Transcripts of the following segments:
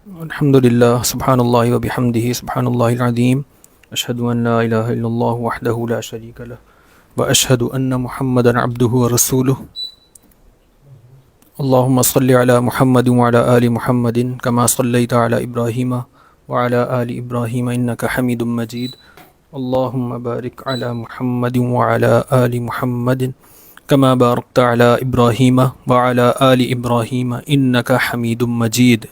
الحمد للہ سبحان اللہ و بحمدہ سبحان اللہ العظیم اشہد ان لا الہ الا اللہ وحدہ لا شریک لہ و اشہد ان محمدا عبدہ و رسولہ اللہم صلی علی محمد وعلی آل محمد کما صلیت علی ابراہیم وعلی آل ابراہیم انک حمید مجید اللہم بارک علی محمد وعلی آل محمد کما بارکت علی ابراہیم وعلی آل ابراہیم انک حمید مجید۔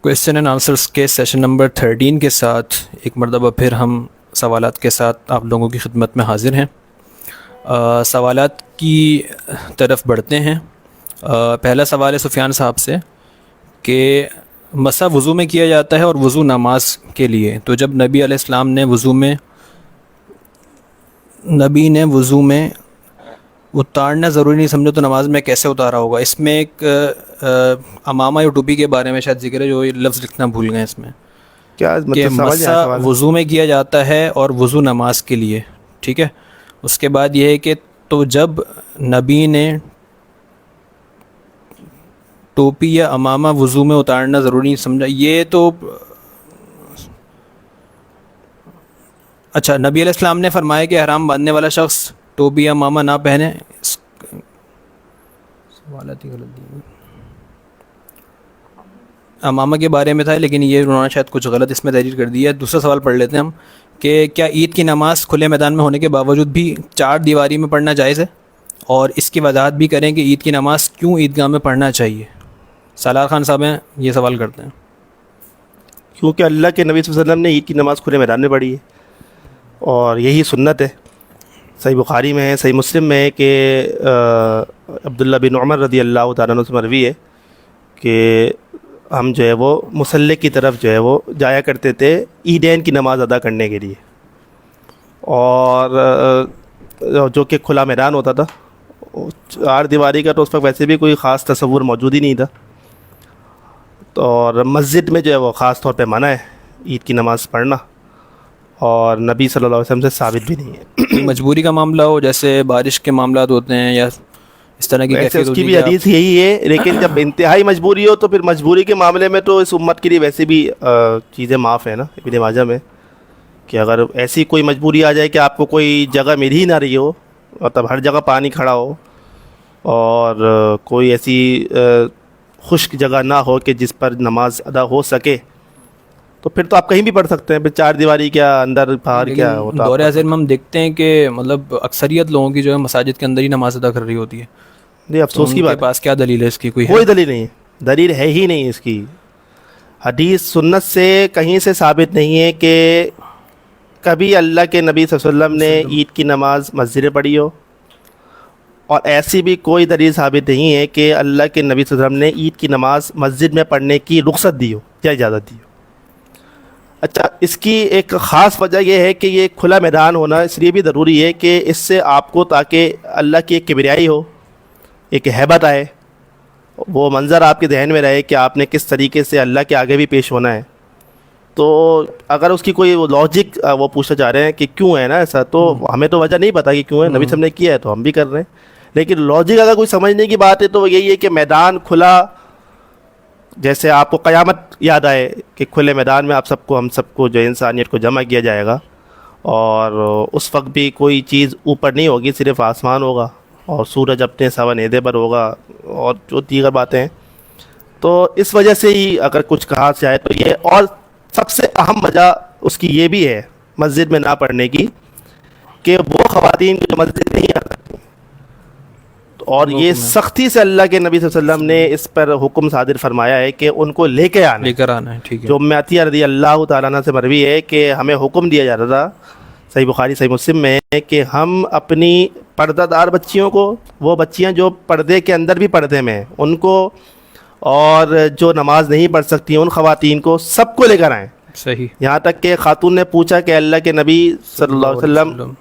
کویسچن اینڈ آنسرس کے سیشن نمبر 13 کے ساتھ ایک مرتبہ پھر ہم سوالات کے ساتھ آپ لوگوں کی خدمت میں حاضر ہیں۔ سوالات کی طرف بڑھتے ہیں۔ پہلا سوال ہے سفیان صاحب سے کہ مسح وضو میں کیا جاتا ہے اور وضو نماز کے لیے، تو جب نبی علیہ السلام نے وضو میں اتارنا ضروری نہیں سمجھا تو نماز میں کیسے اتارا ہوگا؟ اس میں ایک امامہ یا ٹوپی کے بارے میں شاید ذکر ہے، جو یہ لفظ لکھنا بھول گئے اس میں، کیا کہ مسح وضو میں کیا جاتا ہے اور وضو نماز کے لیے، ٹھیک ہے۔ اس کے بعد یہ ہے کہ تو جب نبی نے ٹوپی یا امامہ وضو میں اتارنا ضروری نہیں سمجھا، یہ تو اچھا نبی علیہ السلام نے فرمایا کہ احرام باندھنے والا شخص ٹوپی یا امامہ نہ پہنے، سوالات ہی غلط دی امامہ کے بارے میں تھا، لیکن یہ انہوں نے شاید کچھ غلط اس میں تحریر کر دی ہے۔ دوسرا سوال پڑھ لیتے ہیں ہم کہ کیا عید کی نماز کھلے میدان میں ہونے کے باوجود بھی چار دیواری میں پڑھنا جائز ہے؟ اور اس کی وضاحت بھی کریں کہ عید کی نماز کیوں عیدگاہ میں پڑھنا چاہیے۔ سالار خان صاحب ہیں یہ سوال کرتے ہیں۔ کیونکہ اللہ کے نبی صلی اللہ علیہ وسلم نے عید کی نماز کھلے میدان میں پڑھی ہے اور یہی سنت ہے۔ صحیح بخاری میں ہے، صحیح مسلم میں ہے کہ عبداللہ بن عمر رضی اللہ تعالیٰ عنہ سے مروی ہے کہ ہم جو ہے وہ مصلی کی طرف جو ہے وہ جایا کرتے تھے عیدین کی نماز ادا کرنے کے لیے، اور جو کہ کھلا میدان ہوتا تھا، چار دیواری کا تو اس وقت ویسے بھی کوئی خاص تصور موجود ہی نہیں تھا، اور مسجد میں جو ہے وہ خاص طور پہ منع ہے عید کی نماز پڑھنا، اور نبی صلی اللہ علیہ وسلم سے ثابت بھی نہیں ہے۔ مجبوری کا معاملہ ہو، جیسے بارش کے معاملات ہوتے ہیں یا اس طرح کی ویسے اس کی بھی حدیث یہی ہے، لیکن جب انتہائی مجبوری ہو تو پھر مجبوری کے معاملے میں تو اس امت کے لیے ویسے بھی چیزیں معاف ہیں نا۔ ابن ماجہ میں کہ اگر ایسی کوئی مجبوری آ جائے کہ آپ کو کوئی جگہ مل ہی نہ رہی ہو، مطلب ہر جگہ پانی کھڑا ہو اور کوئی ایسی خشک جگہ نہ ہو کہ جس پر نماز ادا ہو سکے، تو پھر تو آپ کہیں بھی پڑھ سکتے ہیں، پھر چار دیواری کیا اندر باہر کیا ہوتا ہے۔ دور حاضر میں ہم دیکھتے ہیں کہ مطلب اکثریت لوگوں کی جو ہے مساجد کے اندر ہی نماز ادا کر رہی ہوتی ہے۔ یہ افسوس کی بات، پاس کیا دلیل ہے اس کی؟ کوئی دلیل نہیں ہے، دلیل ہے ہی نہیں اس کی۔ حدیث سنت سے کہیں سے ثابت نہیں ہے کہ کبھی اللہ کے نبی صلی اللہ علیہ وسلم نے عید کی نماز مسجد میں پڑھی ہو، اور ایسی بھی کوئی دلیل ثابت نہیں ہے کہ اللہ کے نبی صلی اللہ علیہ وسلم نے عید کی نماز مسجد میں پڑھنے کی رخصت دی ہو یا اجازت دی ہو۔ اچھا، اس کی ایک خاص وجہ یہ ہے کہ یہ کھلا میدان ہونا اس لیے بھی ضروری ہے کہ اس سے آپ کو تاکہ اللہ کی ایک کبریائی ہو، ایک ہیبت آئے، وہ منظر آپ کے ذہن میں رہے کہ آپ نے کس طریقے سے اللہ کے آگے بھی پیش ہونا ہے۔ تو اگر اس کی کوئی لاجک وہ پوچھنا چاہ رہے ہیں کہ کیوں ہے نا ایسا، تو ہمیں تو وجہ نہیں پتہ کہ کیوں ہے، نبی صلی اللہ علیہ وسلم نے کیا ہے تو ہم بھی کر رہے ہیں، لیکن لاجک اگر کوئی سمجھنے کی بات ہے تو وہ یہی ہے کہ میدان کھلا، جیسے آپ کو قیامت یاد آئے کہ کھلے میدان میں آپ ہم سب کو جو انسانیت کو جمع کیا جائے گا، اور اس وقت بھی کوئی چیز اوپر نہیں ہوگی، صرف آسمان ہوگا اور سورج اپنے سوا عہدے پر ہوگا اور جو دیگر باتیں ہیں۔ تو اس وجہ سے ہی اگر کچھ کہا جائے تو یہ، اور سب سے اہم وجہ اس کی یہ بھی ہے مسجد میں نہ پڑھنے کی کہ وہ خواتین جو مسجد نہیں آ سکتی، اور یہ سختی سے اللہ کے نبی صلی اللہ علیہ وسلم نے اس پر حکم صادر فرمایا ہے کہ ان کو لے کر آنا ہے۔ ٹھیک ہے، جو ام عطیہ رضی اللہ تعالیٰ عنہ سے مروی ہے کہ ہمیں حکم دیا جا رہا تھا، صحیح بخاری صحیح مسلم میں ہے، کہ ہم اپنی پردہ دار بچیوں کو، وہ بچیاں جو پردے کے اندر بھی پردے میں ہیں، ان کو، اور جو نماز نہیں پڑھ سکتی ان خواتین کو، سب کو لے کر آئیں۔ صحیح۔ یہاں تک کہ خاتون نے پوچھا کہ اللہ کے نبی صلی اللہ علیہ وسلم،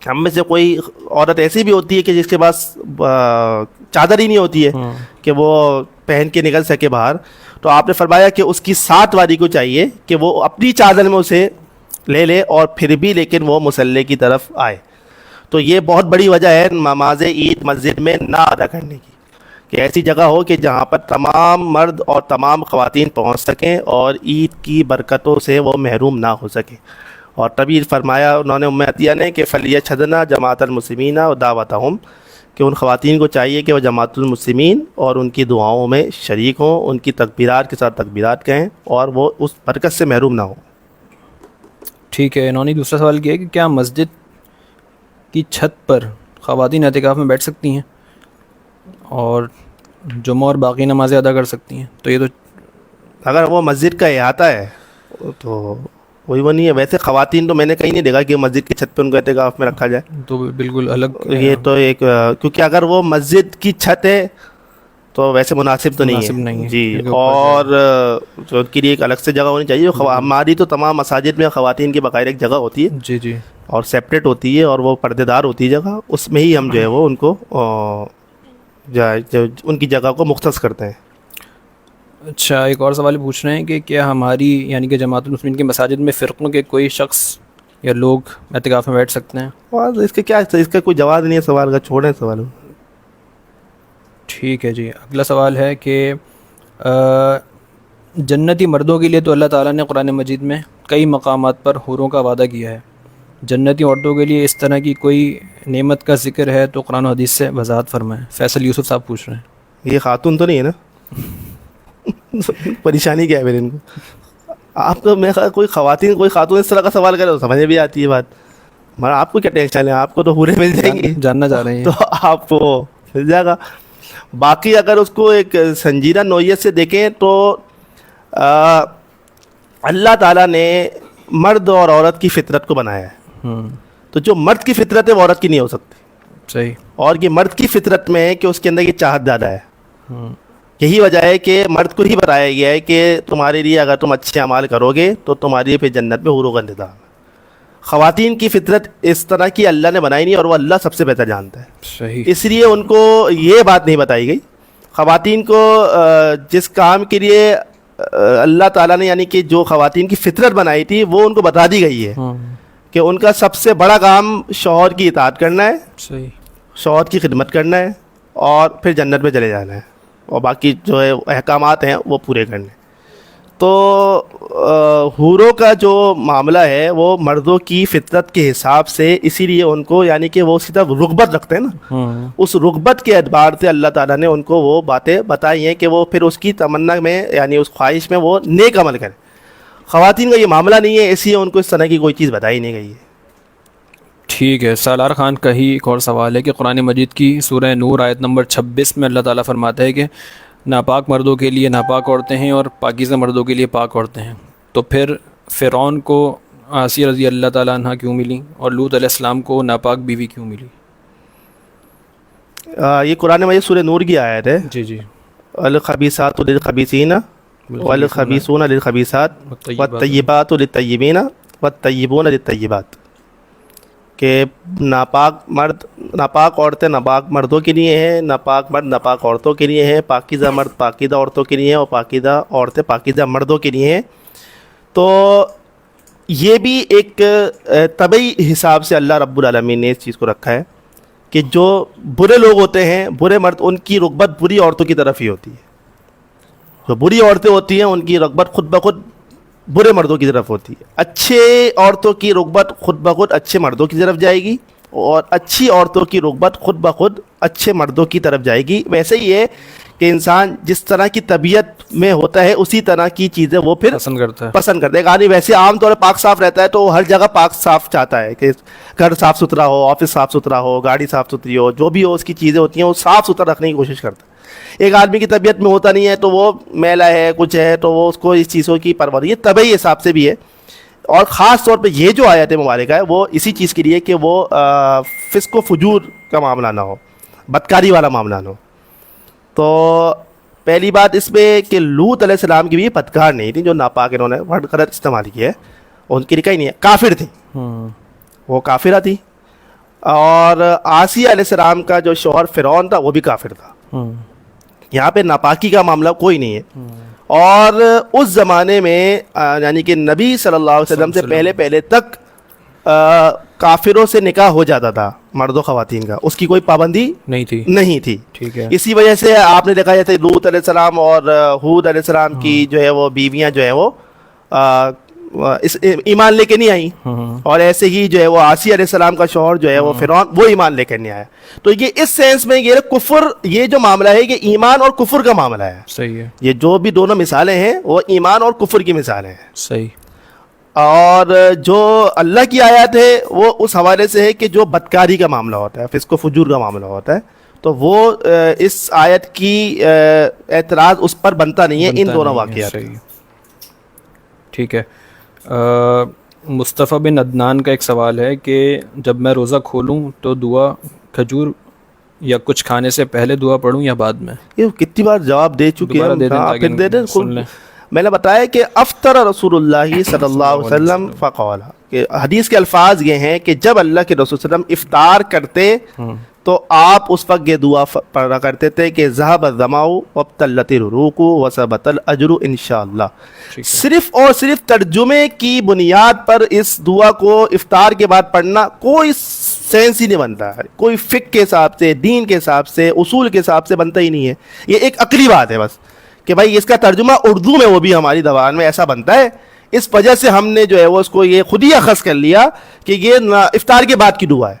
ہم میں سے کوئی عورت ایسی بھی ہوتی ہے کہ جس کے پاس چادر ہی نہیں ہوتی ہے کہ وہ پہن کے نکل سکے باہر، تو آپ نے فرمایا کہ اس کی 7 واری کو چاہیے کہ وہ اپنی چادر میں اسے لے لے اور پھر بھی لیکن وہ مصلی کی طرف آئے۔ تو یہ بہت بڑی وجہ ہے نماز عید مسجد میں نہ ادا کرنے کی۔ کہ ایسی جگہ ہو کہ جہاں پر تمام مرد اور تمام خواتین پہنچ سکیں اور عید کی برکتوں سے وہ محروم نہ ہو سکیں. اور تبھی فرمایا انہوں نے ام عطیہ نے کہ فلیشھدنا جماعت المسلمین و دعوتہم، کہ ان خواتین کو چاہیے کہ وہ جماعت المسلمین اور ان کی دعاؤں میں شریک ہوں، ان کی تکبیرات کے ساتھ تکبیرات کہیں اور وہ اس برکت سے محروم نہ ہوں. ٹھیک ہے. انہوں نے دوسرا سوال کیا کہ کیا مسجد کی چھت پر خواتین اعتکاف میں بیٹھ سکتی ہیں اور جمعہ اور باقی نمازیں ادا کر سکتی ہیں؟ تو یہ تو اگر وہ مسجد کا احاطہ ہے تو کوئی وہ نہیں ہے. ویسے خواتین تو میں نے کہیں نہیں دیکھا کہ مسجد کی چھت پہ ان کو اعتکاف میں رکھا جائے. تو بالکل الگ یہ تو ایک کیونکہ اگر وہ مسجد کی چھت ہے تو ویسے مناسب تو نہیں ہے جی. اور جو ان کے لیے ایک الگ سے جگہ ہونی چاہیے. ہماری تو تمام مساجد میں خواتین کی باقاعدہ ایک جگہ ہوتی ہے جی جی اور سیپریٹ ہوتی ہے اور وہ پردے دار ہوتی ہے جگہ، اس میں ہی ہم جو ہے وہ ان کو ان کی جگہ کو مختص کرتے ہیں. اچھا. ایک اور سوال پوچھ رہے ہیں کہ کیا ہماری یعنی کہ جماعت المسلمین کی مساجد میں فرقوں کے کوئی شخص یا لوگ اعتکاف میں بیٹھ سکتے ہیں؟ اور اس کا کوئی جواب نہیں ہے سوال کا، چھوڑیں سوال. ٹھیک ہے جی. اگلا سوال ہے کہ جنتی مردوں کے لیے تو اللہ تعالیٰ نے قرآن مجید میں کئی مقامات پر حوروں کا وعدہ کیا ہے. جنتی عورتوں کے لیے اس طرح کی کوئی نعمت کا ذکر ہے تو قرآن و حدیث سے وضاحت فرمائیں. فیصل یوسف صاحب پوچھ رہے ہیں. یہ خاتون تو نہیں ہے نا؟ پریشانی کیا ہے میرے ان کو؟ آپ کو میں کوئی خاتون اس طرح کا سوال کرے تو سمجھ بھی آتی ہے بات. مگر آپ کو کیا ٹینشن ہے؟ آپ کو تو حوریں مل جائیں گی، جاننا چاہ رہے ہیں تو آپ کو مل جائے گا. باقی اگر اس کو ایک سنجیدہ نوعیت سے دیکھیں تو اللہ تعالیٰ نے مرد اور عورت کی فطرت کو بنایا ہے. تو جو مرد کی فطرت ہے وہ عورت کی نہیں ہو سکتی. صحیح. اور یہ مرد کی فطرت میں ہے کہ اس کے اندر یہ چاہت زیادہ ہے. یہی وجہ ہے کہ مرد کو ہی بتایا گیا ہے کہ تمہارے لیے اگر تم اچھے اعمال کرو گے تو تمہارے لیے پھر جنت میں حوروں کا انتظام ہے. خواتین کی فطرت اس طرح کی اللہ نے بنائی نہیں اور وہ اللہ سب سے بہتر جانتا ہے. صحیح. اس لیے ان کو یہ بات نہیں بتائی گئی. خواتین کو جس کام کے لیے اللہ تعالیٰ نے یعنی کہ جو خواتین کی فطرت بنائی تھی وہ ان کو بتا دی گئی ہے کہ ان کا سب سے بڑا کام شوہر کی اطاعت کرنا ہے. صحیح. شوہر کی خدمت کرنا ہے اور پھر جنت میں چلے جانا ہے اور باقی جو ہے احکامات ہیں وہ پورے کرنے. تو حوروں کا جو معاملہ ہے وہ مردوں کی فطرت کے حساب سے، اسی لیے ان کو یعنی کہ وہ اسی طرح رغبت رکھتے ہیں نا، اس رغبت کے اعتبار سے اللہ تعالیٰ نے ان کو وہ باتیں بتائی ہیں کہ وہ پھر اس کی تمنا میں یعنی اس خواہش میں وہ نیک عمل کریں. خواتین کا یہ معاملہ نہیں ہے، اس لیے ان کو اس طرح کی کوئی چیز بتائی نہیں گئی ہے. ٹھیک ہے. سالار خان کا ہی ایک اور سوال ہے کہ قرآن مجید کی سورہ نور آیت نمبر 26 میں اللہ تعالیٰ فرماتا ہے کہ ناپاک مردوں کے لیے ناپاک عورتیں ہیں اور پاکیزہ مردوں کے لیے پاک عورتیں ہیں. تو پھر فرعون کو آسیہ رضی اللہ تعالیٰ عنہ کیوں ملی اور لوط علیہ السلام کو ناپاک بیوی کیوں ملی؟ یہ قرآن مجید سورہ نور کی آیت ہے. جی جی. الخبیثات للخبیثین والخبیثون للخبیثات والطیبات للطیبین والطیبون للطیبات، کہ ناپاک عورتیں ناپاک مردوں کے لیے ہیں، ناپاک مرد ناپاک عورتوں کے لیے ہیں، پاکیزہ مرد پاکیزہ عورتوں کے لیے ہیں اور پاکیزہ عورتیں پاکیزہ مردوں کے لیے ہیں. تو یہ بھی ایک طبعی حساب سے اللہ رب العالمین نے اس چیز کو رکھا ہے کہ جو برے لوگ ہوتے ہیں، برے مرد، ان کی رغبت بری عورتوں کی طرف ہی ہوتی ہے. جو بری عورتیں ہوتی ہیں ان کی رغبت خود بخود برے مردوں کی طرف ہوتی ہے. اچھے عورتوں کی رغبت خود بخود اچھے مردوں کی طرف جائے گی اور اچھی عورتوں کی رغبت خود بخود اچھے مردوں کی طرف جائے گی. ویسے ہی ہے کہ انسان جس طرح کی طبیعت میں ہوتا ہے اسی طرح کی چیزیں وہ پھر پسند کرتا ہے. ایک آدمی ویسے عام طور پر پاک صاف رہتا ہے تو وہ ہر جگہ پاک صاف چاہتا ہے کہ گھر صاف ستھرا ہو، آفس صاف ستھرا ہو، گاڑی صاف ستھری ہو، جو بھی ہو اس کی چیزیں ہوتی ہیں وہ صاف ستھرا رکھنے کی کوشش کرتا ہے. ایک آدمی کی طبیعت میں ہوتا نہیں ہے تو وہ میلا ہے کچھ ہے تو وہ اس کو اس چیزوں کی پرواہ. یہ طبعی حساب سے بھی ہے. اور خاص طور پہ یہ جو آیت مبارکہ ہے وہ اسی چیز کے لیے کہ وہ فسق و فجور کا معاملہ نہ ہو، بدکاری والا معاملہ نہ ہو. تو پہلی بات اس میں کہ لوط علیہ السلام کی بھی بدکار نہیں تھی، جو ناپاک انہوں نے ورڈ غلط استعمال کیا ہے، ان کی نکاح نہیں ہے، کافر تھی، وہ کافرہ تھی. اور آسیہ علیہ السلام کا جو شوہر فرعون تھا وہ بھی کافر تھا. یہاں پہ ناپاکی کا معاملہ کوئی نہیں ہے. اور اس زمانے میں یعنی کہ نبی صلی اللہ علیہ وسلم سے پہلے تک کافروں سے نکاح ہو جاتا تھا مرد و خواتین کا، اس کی کوئی پابندی نہیں تھی. ٹھیک ہے. اسی وجہ سے آپ نے دیکھا جیسے لوط علیہ السلام اور ہود علیہ السلام کی جو ہے وہ بیویاں جو ہے وہ ایمان لے کے نہیں آئیں، اور ایسے ہی جو ہے وہ آسیہ علیہ السلام کا شوہر جو ہے وہ فرعون، وہ ایمان لے کر نہیں آیا. تو یہ اس سینس میں یہ کفر، یہ جو معاملہ ہے یہ ایمان اور کفر کا معاملہ ہے. صحیح ہے. یہ جو بھی دونوں مثالیں ہیں وہ ایمان اور کفر کی مثالیں ہیں. صحیح. اور جو اللہ کی آیات ہے وہ اس حوالے سے ہے کہ جو بدکاری کا معاملہ ہوتا ہے، فسق و فجور کا معاملہ ہوتا ہے، تو وہ اس آیت کی اعتراض اس پر بنتا نہیں ہے ان دونوں واقعات. ٹھیک ہے. مصطفیٰ بن عدنان کا ایک سوال ہے کہ جب میں روزہ کھولوں تو دعا کھجور یا کچھ کھانے سے پہلے دعا پڑھوں یا بعد میں؟ یہ کتنی بار جواب دے چکے ہیں. میں نے بتایا کہ افطر رسول اللہ صلی اللہ علیہ وسلم فقال، کہ حدیث کے الفاظ یہ ہیں کہ جب اللہ کے رسول صلی اللہ علیہ وسلم افطار کرتے تو آپ اس وقت یہ دعا پڑھا کرتے تھے کہ ذهب الظمأ وابتلت العروق وثبت الاجر انشاءاللہ. صرف اور صرف ترجمے کی بنیاد پر اس دعا کو افطار کے بعد پڑھنا کوئی سینس ہی نہیں بنتا ہے، کوئی فقہ کے حساب سے، دین کے حساب سے، اصول کے حساب سے بنتا ہی نہیں ہے. یہ ایک عقلی بات ہے بس کہ بھائی اس کا ترجمہ اردو میں، وہ بھی ہماری زبان میں ایسا بنتا ہے، اس وجہ سے ہم نے جو ہے وہ اس کو یہ خود ہی اخذ کر لیا کہ یہ افطار کے بعد کی دعا ہے.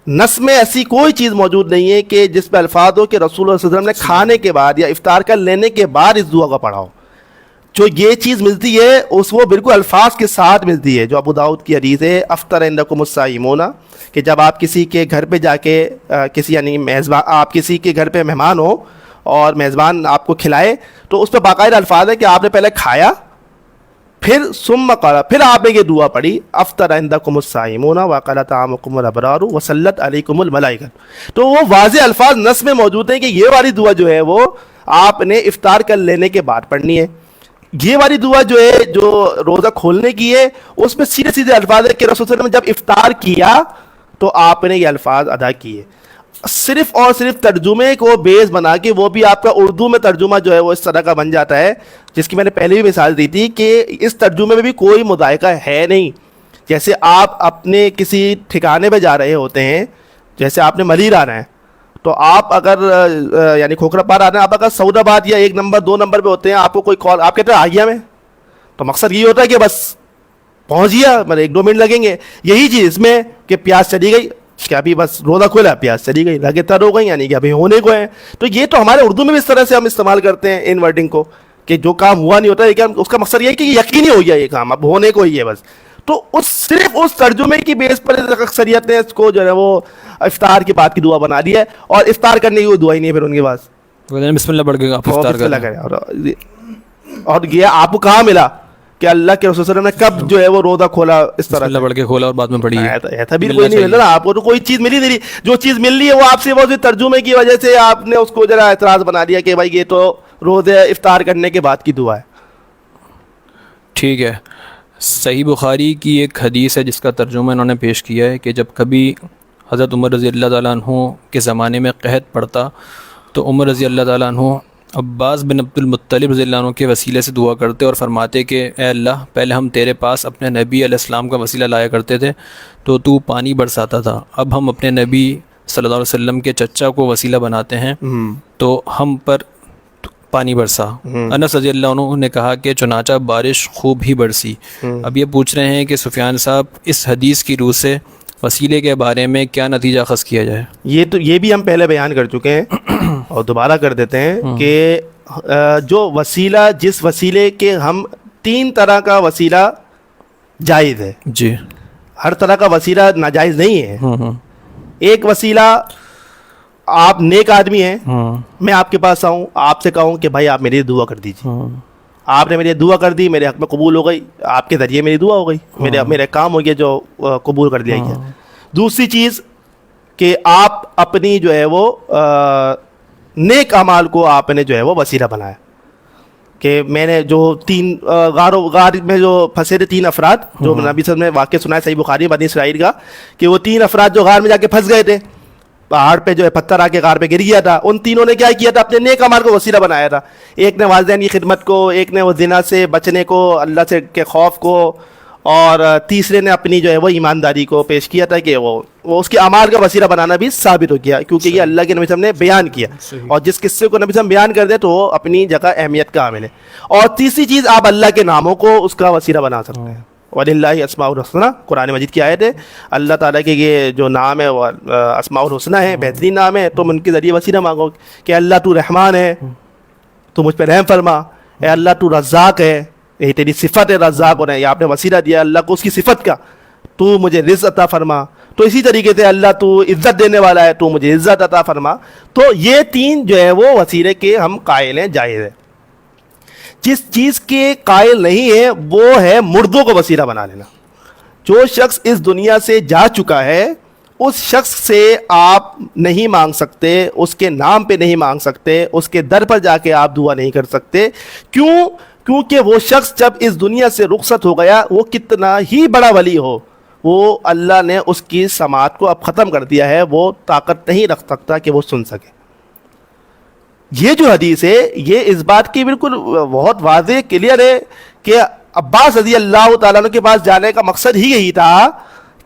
نص میں ایسی کوئی چیز موجود نہیں ہے کہ جس پہ الفاظ ہو کہ رسول اللہ صلی اللہ علیہ وسلم نے کھانے کے بعد یا افطار کر لینے کے بعد اس دعا کا پڑھا ہو. جو یہ چیز ملتی ہے اس وہ بالکل الفاظ کے ساتھ ملتی ہے، جو ابو داؤد کی حدیث ہے افطر عندکم الصائمون، کہ جب آپ کسی کے گھر پہ جا کے کسی یعنی میزبان، آپ کسی کے گھر پہ مہمان ہو اور میزبان آپ کو کھلائے تو اس پہ باقاعدہ الفاظ ہے کہ آپ نے پہلے کھایا، پھر ثم قال، پھر آپ نے یہ دعا پڑھی افطر عندکم الصائمون واکل طعامکم الابرار وصلت علیکم الملائکہ. تو وہ واضح الفاظ نص میں موجود ہیں کہ یہ والی دعا جو ہے وہ آپ نے افطار کر لینے کے بعد پڑھنی ہے. یہ والی دعا جو ہے جو روزہ کھولنے کی ہے اس میں سیدھے سیدھے الفاظ ہے کہ رسول صلی اللہ علیہ وسلم جب افطار کیا تو آپ نے یہ الفاظ ادا کیے. صرف اور صرف ترجمے کو بیس بنا کے، وہ بھی آپ کا اردو میں ترجمہ جو ہے وہ اس طرح کا بن جاتا ہے، جس کی میں نے پہلے بھی مثال دی تھی کہ اس ترجمے میں بھی کوئی مذائقہ ہے نہیں. جیسے آپ اپنے کسی ٹھکانے پہ جا رہے ہوتے ہیں، جیسے آپ نے ملیر آنا ہے تو آپ اگر یعنی کھوکھرا پار آنا ہے، آپ اگر سعود آباد یا 1 نمبر 2 نمبر پہ ہوتے ہیں، آپ کو کوئی کال، آپ کہتے ہیں آئیے میں، تو مقصد یہ ہوتا ہے کہ بس پہنچ گیا، مطلب 1-2 منٹ لگیں گے. یہی چیز اس میں کہ پیاس چلی گئی، کہ ابھی بس روزہ کھولا پیاس چلی گئی، لگے تر ہو گئی، یعنی کہ ابھی ہونے کو ہیں. تو یہ تو ہمارے اردو میں بھی اس طرح سے ہم استعمال کرتے ہیں ان ورڈنگ کو کہ جو کام ہوا نہیں ہوتا ہے، اس کا مقصد یہ ہے کہ یقینی ہو گیا یہ کام، اب ہونے کو ہی ہے بس. تو صرف اس ترجمے کی بیس پر اکثریت نے اس کو جو ہے وہ افطار کے بعد کی دعا بنا دی ہے، اور افطار کرنے کی کوئی دعا ہی نہیں ہے پھر ان کے پاس. بسم اللہ پڑھ کے آپ افطار کریں. اور یہ آپ کو کہاں ملا کہ اللہ کے رسول صلی اللہ علیہ وسلم نے کب جو ہے وہ روزہ کھولا اس طرح اللہ پڑھ کے کھولا اور بعد میں پڑھی؟ ایسا بھی کوئی نہیں مل رہا آپ کو، تو کوئی چیز ملی نہیں. جو چیز مل رہی ہے وہ آپ سے وہ ترجمے کی وجہ سے آپ نے اس کو ذرا اعتراض بنا دیا کہ بھائی یہ تو روزہ افطار کرنے کے بعد کی دعا ہے. ٹھیک ہے. صحیح بخاری کی ایک حدیث ہے جس کا ترجمہ انہوں نے پیش کیا ہے کہ جب کبھی حضرت عمر رضی اللہ تعالیٰ عنہ کے زمانے میں قحط پڑتا تو عمر رضی اللہ تعالیٰ عنہ عباس بن عبد المطلب رضی اللہ عنہ کے وسیلے سے دعا کرتے اور فرماتے کہ اے اللہ، پہلے ہم تیرے پاس اپنے نبی علیہ السلام کا وسیلہ لایا کرتے تھے تو پانی برساتا تھا، اب ہم اپنے نبی صلی اللہ علیہ وسلم کے چچا کو وسیلہ بناتے ہیں تو ہم پر پانی برسا. انس رضی اللہ عنہ نے کہا کہ چنانچہ بارش خوب ہی برسی. اب یہ پوچھ رہے ہیں کہ سفیان صاحب، اس حدیث کی روح سے وسیلے کے بارے میں کیا نتیجہ اخذ کیا جائے؟ یہ بھی ہم پہلے بیان کر چکے ہیں اور دوبارہ کر دیتے ہیں کہ جو وسیلہ، جس وسیلے کے ہم 3 طرح کا وسیلہ جائز ہے جی، ہر طرح کا وسیلہ ناجائز نہیں ہے. ایک وسیلہ، آپ نیک آدمی ہیں، میں آپ کے پاس آؤں، آپ سے کہوں کہ بھائی آپ میرے لیے دعا کر دیجیے، آپ نے میرے دعا کر دی، میرے حق میں قبول ہو گئی، آپ کے ذریعے میری دعا ہو گئی، میرا کام ہو گیا جو قبول کر دیا گیا. دوسری چیز کہ آپ اپنی جو ہے وہ نیک اعمال کو آپ نے جو ہے وہ وسیلہ بنایا، کہ میں نے جو 3 غار میں جو پھنسے تھے 3 افراد، جو نبی صلی اللہ علیہ وسلم نے واقعہ سنا ہے صحیح بخاری بنی اسرائیل کا، کہ وہ 3 افراد جو غار میں جا کے پھنس گئے تھے، پہاڑ پہ جو ہے پتھر آ کے غار پہ گر گیا تھا، ان تینوں نے کیا کیا تھا؟ اپنے نیک اعمال کو وسیلہ بنایا تھا. ایک نے والدین کی خدمت کو، ایک نے وہ زنا سے بچنے کو، اللہ سے کے خوف کو، اور تیسرے نے اپنی جو ہے وہ ایمانداری کو پیش کیا تھا کہ وہ اس کے اعمال کا وسیلہ بنانا بھی ثابت ہو گیا، کیونکہ یہ اللہ کے نبی صلی اللہ علیہ وسلم نے بیان کیا، اور جس قصے کو نبی صلی اللہ علیہ وسلم بیان کر دے تو وہ اپنی جگہ اہمیت کا حامل ہے۔ اور تیسری چیز، آپ اللہ کے ناموں کو اس کا وسیلہ بنا سکتے ہیں۔ وَلِلَّهِ أَسْمَاءُ الْحُسْنَىٰ، قرآن مجید کی آیت ہے، اللہ تعالیٰ کے یہ جو نام ہے وہ اسماء الحسنیٰ ہے، بہترین نام ہے، تم ان کے ذریعے وسیلہ مانگو کہ اللہ تو رحمان ہے، تو مجھ پہ رحم فرما، اے اللہ تو رزاق ہے، یہی تیری صفت ہے رزاق ہونا ہے، یہ آپ نے وسیلہ دیا اللہ کو اس کی صفت کا، تو مجھے رزق عطا فرما۔ تو اسی طریقے سے اللہ تو عزت دینے والا ہے، تو مجھے عزت عطا فرما۔ تو یہ تین جو ہے وہ وسیلے کے ہم قائل ہیں، جائز ہے۔ جس چیز کے قائل نہیں ہے وہ ہے مردوں کو وسیلہ بنا لینا۔ جو شخص اس دنیا سے جا چکا ہے اس شخص سے آپ نہیں مانگ سکتے، اس کے نام پہ نہیں مانگ سکتے، اس کے در پر جا کے آپ دعا نہیں کر سکتے۔ کیونکہ وہ شخص جب اس دنیا سے رخصت ہو گیا، وہ کتنا ہی بڑا ولی ہو، وہ اللہ نے اس کی سماعت کو اب ختم کر دیا ہے، وہ طاقت نہیں رکھ سکتا کہ وہ سن سکے۔ یہ جو حدیث ہے یہ اس بات کی بالکل بہت واضح کلیئر ہے کہ عباس رضی اللہ تعالیٰ عنہ کے پاس جانے کا مقصد ہی یہی تھا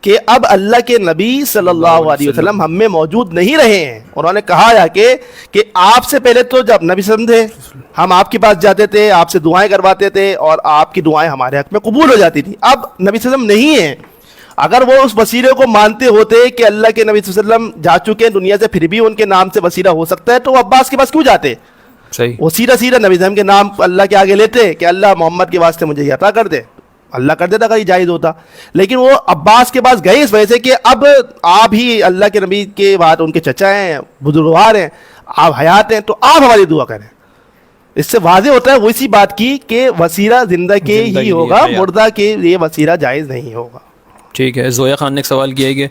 کہ اب اللہ کے نبی صلی اللہ علیہ وسلم ہم میں موجود نہیں رہے ہیں۔ انہوں نے کہا یا کہ آپ سے پہلے تو جب نبی صلی اللہ علیہ وسلم تھے ہم آپ کے پاس جاتے تھے، آپ سے دعائیں کرواتے تھے اور آپ کی دعائیں ہمارے حق میں قبول ہو جاتی تھی، اب نبی صلی اللہ علیہ وسلم نہیں ہیں۔ اگر وہ اس وسیلے کو مانتے ہوتے کہ اللہ کے نبی صلی اللہ علیہ وسلم جا چکے ہیں دنیا سے، پھر بھی ان کے نام سے وسیلہ ہو سکتا ہے، تو وہ عباس کے پاس کیوں جاتے؟ صحیح، وہ سیدھا نبی صلی اللہ علیہ وسلم کے نام اللہ کے آگے لیتے کہ اللہ محمد کے واسطے مجھے یہ عطا کر دے، اللہ کر دیتا اگر یہ جائز ہوتا۔ لیکن وہ عباس کے پاس گئے اس وجہ سے کہ اب آپ ہی اللہ کے نبی کے بعد ان کے چچا ہیں، بزرگوار ہیں، آپ حیات ہیں، تو آپ ہماری دعا کریں۔ اس سے واضح ہوتا ہے وہ اسی بات کی کہ وسیلہ زندہ کے ہی ہوگا، مردہ کے یہ وسیلہ جائز نہیں ہوگا۔ ٹھیک ہے۔ زویا خان نے ایک سوال کیا ہے کہ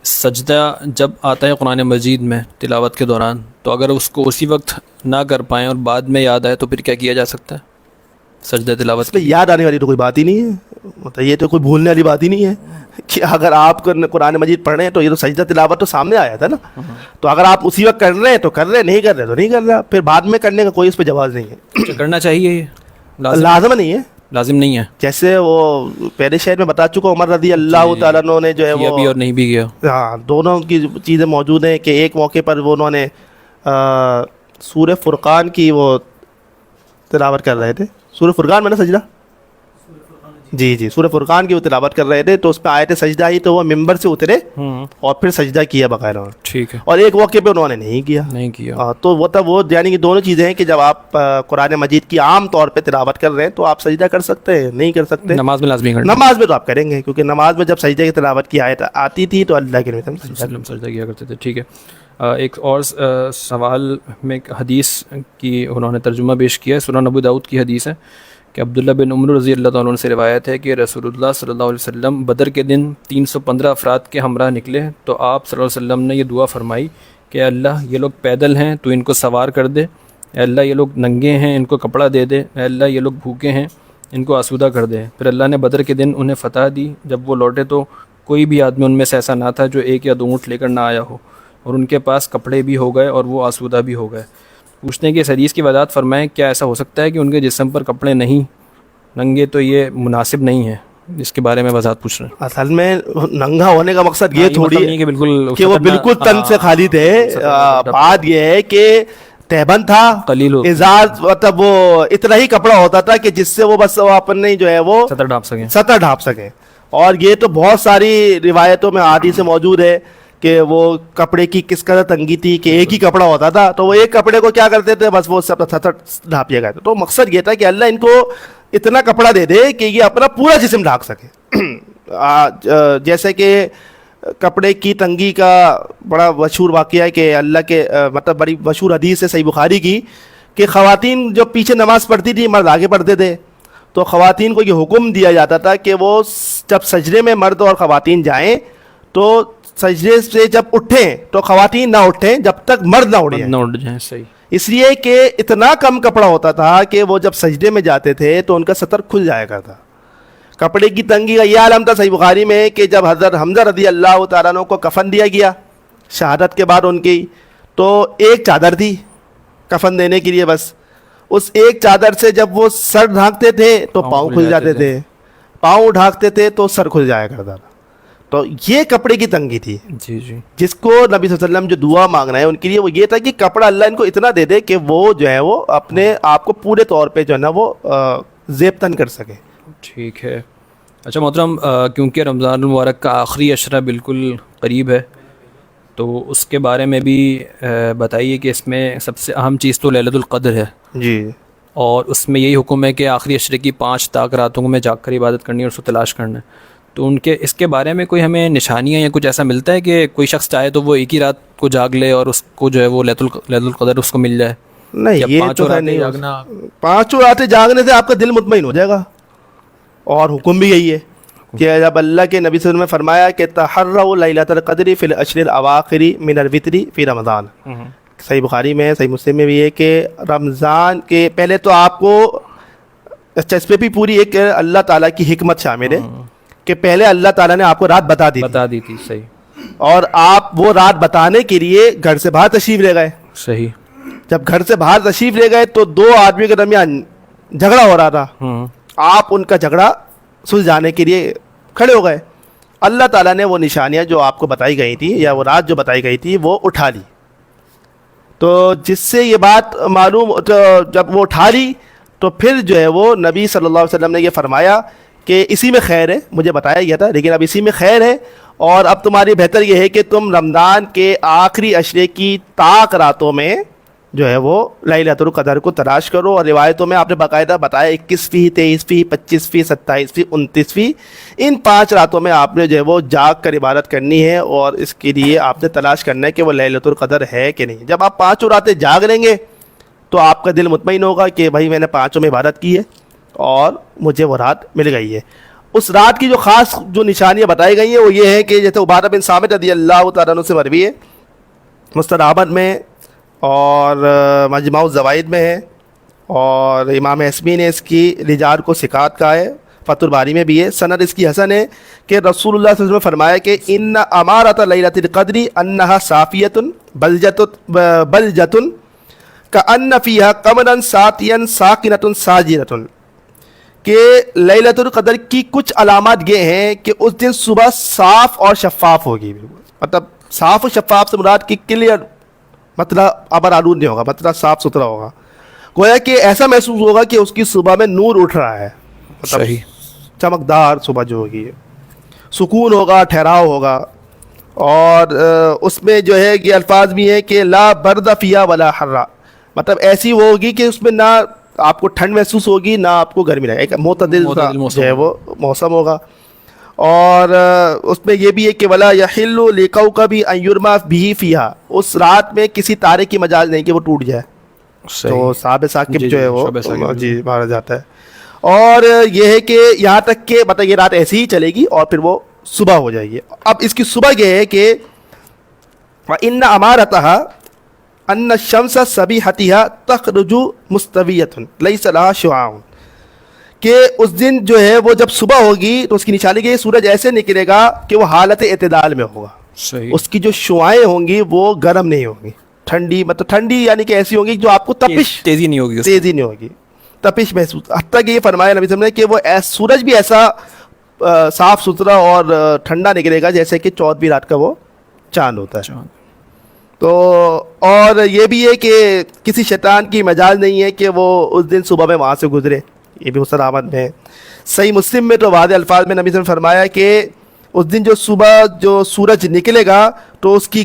سجدہ جب آتا ہے قرآن مجید میں تلاوت کے دوران، تو اگر اس کو اسی وقت نہ کر پائیں اور بعد میں یاد آئے تو پھر کیا کیا جا سکتا ہے سجدہ تلاوت؟ اس میں یاد آنے والی تو کوئی بات ہی نہیں ہے، مطلب یہ تو کوئی بھولنے والی بات ہی نہیں ہے کہ اگر آپ قرآن مجید پڑھ رہے ہیں تو یہ تو سجدہ تلاوت تو سامنے آیا تھا نا، تو اگر آپ اسی وقت کر رہے ہیں تو کر رہے ہیں، نہیں کر رہے تو نہیں کر رہا، پھر بعد میں کرنے کا کوئی اس پہ جواز نہیں ہے۔ کرنا چاہیے، یہ لازم نہیں ہے، لازم نہیں ہے، جیسے وہ پہلے شہر میں بتا چکا عمر رضی اللہ تعالیٰ عنہ نے جو ہے وہ بھی اور نہیں بھی کیا، ہاں دونوں کی چیزیں موجود ہیں کہ ایک موقع پر وہ انہوں نے سورہ فرقان کی وہ تلاوت کر رہے تھے، سورہ فرقان میں نا سجدہ، جی سورہ فرقان کی وہ تلاوت کر رہے تھے، تو اس پہ آیت سجدہ ہی تو وہ ممبر سے اترے اور پھر سجدہ کیا باقاعدہ، ٹھیک ہے، اور ایک موقع پہ انہوں نے نہیں کیا۔ تو وہ تب وہ یعنی کہ دونوں چیزیں ہیں کہ جب آپ قرآن مجید کی عام طور پہ تلاوت کر رہے ہیں تو آپ سجدہ کر سکتے ہیں، نہیں کر سکتے نماز میں لازمی کرنا، نماز میں تو آپ کریں گے، کیونکہ نماز میں جب سجدے کی تلاوت کی آیت آتی تھی تو اللہ کے نبی سجدہ کیا کرتے تھے۔ ٹھیک ہے، ایک اور سوال میں ایک حدیث کی انہوں نے ترجمہ پیش کیا ہے، سنن ابو داؤد کی حدیث ہے کہ عبداللہ بن عمر رضی اللہ تعالیٰ عنہ سے روایت ہے کہ رسول اللہ صلی اللہ علیہ وسلم بدر کے دن 315 افراد کے ہمراہ نکلے تو آپ صلی اللہ علیہ وسلم نے یہ دعا فرمائی کہ اللہ یہ لوگ پیدل ہیں تو ان کو سوار کر دے، اے اللہ یہ لوگ ننگے ہیں ان کو کپڑا دے دے، اے اللہ یہ لوگ بھوکے ہیں ان کو آسودہ کر دے۔ پھر اللہ نے بدر کے دن انہیں فتح دی، جب وہ لوٹے تو کوئی بھی آدمی ان میں سے ایسا نہ تھا جو ایک یا دو اونٹ لے کر نہ آیا ہو، اور ان کے پاس کپڑے بھی ہو گئے اور وہ آسودہ بھی ہو گئے۔ پوچھتے ہیں کہ اس حدیث کی وضاحت فرمائیں، کیا ایسا ہو سکتا ہے کہ ان کے جسم پر کپڑے نہیں، ننگے تو یہ مناسب نہیں ہے، اس کے بارے میں وضاحت پوچھ رہے ہیں۔ اصل میں ننگا ہونے کا مقصد یہ تھوڑی ہے کہ وہ بالکل تن سے خالی تھے، بات یہ ہے کہ تہبند تھا، قلیل ازار، مطلب وہ اتنا ہی کپڑا ہوتا تھا کہ جس سے وہ بس اپنے جو ہے وہ سطر ڈھانپ سکیں، اور یہ تو بہت ساری روایتوں میں حدیث موجود ہے کہ وہ کپڑے کی کس قدر تنگی تھی کہ ایک ہی کپڑا ہوتا تھا، تو وہ ایک کپڑے کو کیا کرتے تھے بس وہ سب سطر ڈھانپیا گیا تھا۔ تو مقصد یہ تھا کہ اللہ ان کو اتنا کپڑا دے دے کہ یہ اپنا پورا جسم ڈھانپ سکے۔ جیسے کہ کپڑے کی تنگی کا بڑا مشہور واقعہ ہے کہ اللہ کے مطلب بڑی مشہور حدیث ہے صحیح بخاری کی کہ خواتین جو پیچھے نماز پڑھتی تھی مرد آگے پڑھتے تھے، تو خواتین کو یہ حکم دیا جاتا تھا کہ وہ جب سجدے میں مرد اور خواتین جائیں تو سجدے سے جب اٹھیں تو خواتین نہ اٹھیں جب تک مرد نہ اٹھ جائیں۔ صحیح، اس لیے کہ اتنا کم کپڑا ہوتا تھا کہ وہ جب سجدے میں جاتے تھے تو ان کا سطر کھل جایا کرتا۔ کپڑے کی تنگی کا یہ عالم تھا صحیح بخاری میں کہ جب حضرت حمزہ رضی اللہ تعالیٰ عنہ کو کفن دیا گیا شہادت کے بعد ان کی، تو ایک چادر تھی کفن دینے کے لیے، بس اس ایک چادر سے جب وہ سر ڈھانکتے تھے تو پاؤں کھل جاتے تھے، پاؤں ڈھانکتے تھے تو سر کھل جایا کرتا تھا. تو یہ کپڑے کی تنگی تھی. جی جی. جس کو نبی صلی اللہ علیہ وسلم جو دعا مانگ رہے ہیں ان کے لیے وہ یہ تھا کہ کپڑا اللہ ان کو اتنا دے دے کہ وہ جو ہے وہ اپنے آپ کو پورے طور پہ جو ہے نا وہ زیب تن کر سکے. ٹھیک ہے. اچھا محترم، کیونکہ رمضان المبارک کا آخری عشرہ بالکل قریب ہے تو اس کے بارے میں بھی بتائیے کہ اس میں سب سے اہم چیز تو لیلۃ القدر ہے. جی. اور اس میں یہی حکم ہے کہ آخری عشرے کی 5 تاک راتوں میں جاگ کر عبادت کرنی ہے اور اس کو تلاش کرنا ہے. تو اس کے بارے میں کوئی ہمیں نشانیاں یا کچھ ایسا ملتا ہے کہ کوئی شخص چاہے تو وہ ایک ہی رات کو جاگ لے اور اس کو جو ہے وہ لیلۃ القدر اس کو مل جائے؟ نہیں، یہ تو نہیں جاگنا. 5 راتیں جاگنے سے آپ کا دل مطمئن ہو جائے گا. اور حکم بھی یہی ہے کہ جب اللہ کے نبی صلی اللہ علیہ وسلم نے فرمایا کہ تحروا لیلۃ القدر فی العشر الاواخر من الوتر فی رمضان، صحیح بخاری میں ہے، صحیح مسلم میں بھی ہے کہ رمضان کے پہلے تو آپ کو اچھا اس پہ بھی پوری ایک اللہ تعالیٰ کی حکمت شامل ہے کہ پہلے اللہ تعالیٰ نے آپ کو رات بتا دی تھی. صحیح. اور آپ وہ رات بتانے کے لیے گھر سے باہر تشریف لے گئے. صحیح. جب گھر سے باہر تشریف لے گئے تو 2 آدمیوں کے درمیان جھگڑا ہو رہا تھا. آپ ان کا جھگڑا سلجھانے کے لیے کھڑے ہو گئے. اللہ تعالیٰ نے وہ نشانیاں جو آپ کو بتائی گئی تھی یا وہ رات جو بتائی گئی تھی وہ اٹھا لی. تو جس سے یہ بات معلوم، جب وہ اٹھا لی تو پھر جو ہے وہ نبی صلی اللہ علیہ وسلم نے یہ فرمایا کہ اسی میں خیر ہے. مجھے بتایا گیا تھا لیکن اب اسی میں خیر ہے، اور اب تمہاری بہتر یہ ہے کہ تم رمضان کے آخری عشرے کی طاق راتوں میں جو ہے وہ لیلۃ القدر کو تلاش کرو. اور روایتوں میں آپ نے باقاعدہ بتایا 21ویں، 23ویں، 25ویں، 27ویں، 29ویں، ان 5 راتوں میں آپ نے جو ہے وہ جاگ کر عبادت کرنی ہے اور اس کے لیے آپ نے تلاش کرنا ہے کہ وہ لیلۃ القدر ہے کہ نہیں. جب آپ 5 راتیں جاگ لیں گے تو آپ کا دل مطمئن ہوگا کہ بھائی میں نے 5 میں عبادت کی ہے اور مجھے وہ رات مل گئی ہے. اس رات کی جو خاص جو نشانیاں بتائی گئی ہیں وہ یہ ہے کہ جیسے عبادہ بن صامت رضی اللہ تعالیٰ عنہ سے مروی ہے، مسند احمد میں اور مجمع الزوائد میں ہے، اور امام حسمی نے اس کی رجال کو ثقات کہا ہے، فتح الباری میں بھی ہے، سند اس کی حسن ہے کہ رسول اللہ صلی اللہ علیہ وسلم نے فرمایا کہ ان امارۃ لیلۃ القدر انہا صافیۃ بلجۃ کأن فیہا قمرا ساتیا ساکنۃ ساجرۃ، کہ لیلۃ القدر کی کچھ علامات یہ ہیں کہ اس دن صبح صاف اور شفاف ہوگی. مطلب صاف و شفاف سے مراد کی کلیئر، مطلب ابر آلود نہیں ہوگا، مطلب صاف ستھرا ہوگا. گویا کہ ایسا محسوس ہوگا کہ اس کی صبح میں نور اٹھ رہا ہے. صحیح. چمکدار صبح جو ہوگی، سکون ہوگا، ٹھہراؤ ہوگا. اور اس میں جو ہے یہ الفاظ بھی ہیں کہ لا برد فیہا ولا حرا، مطلب ایسی وہ ہوگی کہ اس میں نہ آپ کو ٹھنڈ محسوس ہوگی نہ آپ کو گرمی لگے، ایک معتدل جو ہے وہ موسم ہوگا. اور اس میں یہ بھی ہے کہ ولا یحل لکوکب ان یرمی بہ فیہا، اس رات میں کسی تارے کی مجال نہیں کہ وہ ٹوٹ جائے. تو صحاب ثاقب جو ہے وہ جی مارا جاتا ہے. اور یہ ہے کہ یہاں تک کہ مطلب یہ رات ایسی ہی چلے گی اور پھر وہ صبح ہو جائے گی. اب اس کی صبح یہ ہے کہ وَإِنَّ أَمَارَتَهَا ان الشمس صبیحتها تخرج مستویۃ لیس لها شعاع، کہ اس دن جو ہے وہ جب صبح ہوگی تو اس کی نشانی کہ سورج ایسے نکلے گا کہ وہ حالت اعتدال میں ہوگا. صحیح. اس کی جو شعاعیں ہوں گی وہ گرم نہیں ہوں گی، ٹھنڈی، مطلب ٹھنڈی یعنی کہ ایسی ہوں گی جو آپ کو تپش، تیزی نہیں ہوگی، تپش محسوس. حتیٰ کہ یہ فرمایا نبی صلی اللہ علیہ وسلم نے کہ وہ سورج بھی ایسا صاف ستھرا اور ٹھنڈا نکلے گا جیسے کہ 14ویں رات کا وہ چاند ہوتا ہے. تو اور یہ بھی ہے کہ کسی شیطان کی مجال نہیں ہے کہ وہ اس دن صبح میں وہاں سے گزرے. یہ بھی مسند احمد میں ہے. صحیح مسلم میں تو واضح الفاظ میں نبی صلی اللہ علیہ وسلم نے فرمایا کہ اس دن جو صبح جو سورج نکلے گا تو اس کی